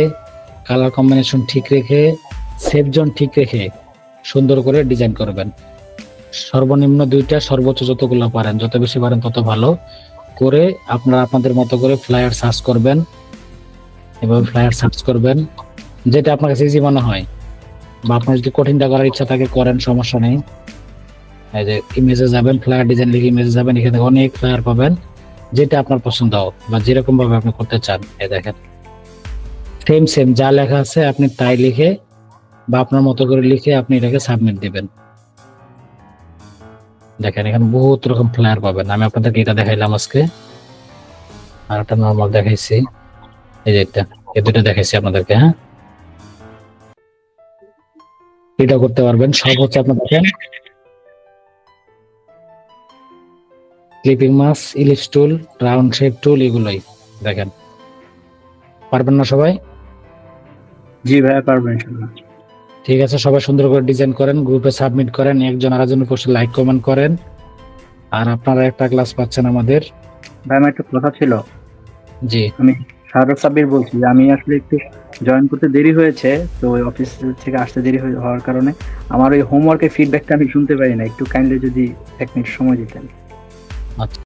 S1: কালার কম্বিনেশন ঠিক রেখে, সেফ জোন ঠিক রেখে সুন্দর করে ডিজাইন করবেন। সর্বনিম্ন 2টা, সর্বোচ্চ যতগুলো পারেন, যত বেশি পারেন তত ভালো করে আপনারা আপনাদের মতো করে ফ্লায়ার সার্চ করবেন। এভাবে ফ্লায়ার সার্চ করবেন যেটা আপনার কাছে ইজি মনে হয়, বা আপনার যদি কঠিনটা করার ইচ্ছা থাকে করেন, সমস্যা নেই। এই যে ইমেজে যাবেন, ফ্লায়ার ডিজাইন লিখে ইমেজে যাবেন, এখানে থেকে অনেক ফ্লায়ার পাবেন যেটা আপনার পছন্দ হোক বা যেরকম ভাবে আপনি করতে চান। এই দেখেন, সেম যা লেখা আছে আপনি তাই লিখে বা আপনার মতো করে লিখে আপনি এটাকে সাবমিট দিবেন। দেখেন এখানে বহুত রকম ফ্লায়ার পাবেন। আমি আপনাদেরকে এটা দেখাইলাম আজকে, আর একটা নর্মাল দেখাইছি। এই যে এটা, এই দুটো দেখাইছি আপনাদেরকে। হ্যাঁ, এটা করতে পারবেন। সব হচ্ছে আপনার দেখেন ক্লিপিং মাছ, ইলিশ টুল, রাউন্ড শেপ টুল, এগুলোই দেখেন। পারবেন না সবাই?
S5: জি ভাইয়া পারবেন ইনশাআল্লাহ।
S1: ঠিক আছে, সবাই সুন্দর করে ডিজাইন করেন, গ্রুপে সাবমিট করেন, একজন আরেকজনের পোস্টে লাইক কমেন্ট করেন। আর আপনারা একটা ক্লাস পাচ্ছেন আমাদের।
S5: ভাই আমার একটা কথা ছিল,
S1: জি,
S5: আমি শাহরুখ সাব্বির বলছি। আমি আসলে একটু জয়েন করতে দেরি হয়েছে, তো ওই অফিস থেকে আসতে দেরি হওয়ার কারণে আমার ওই হোমওয়ার্কের ফিডব্যাকটা আমি শুনতে পারি না। একটু কাইন্ডলি যদি 1 মিনিট সময় দিতেন।
S1: আচ্ছা।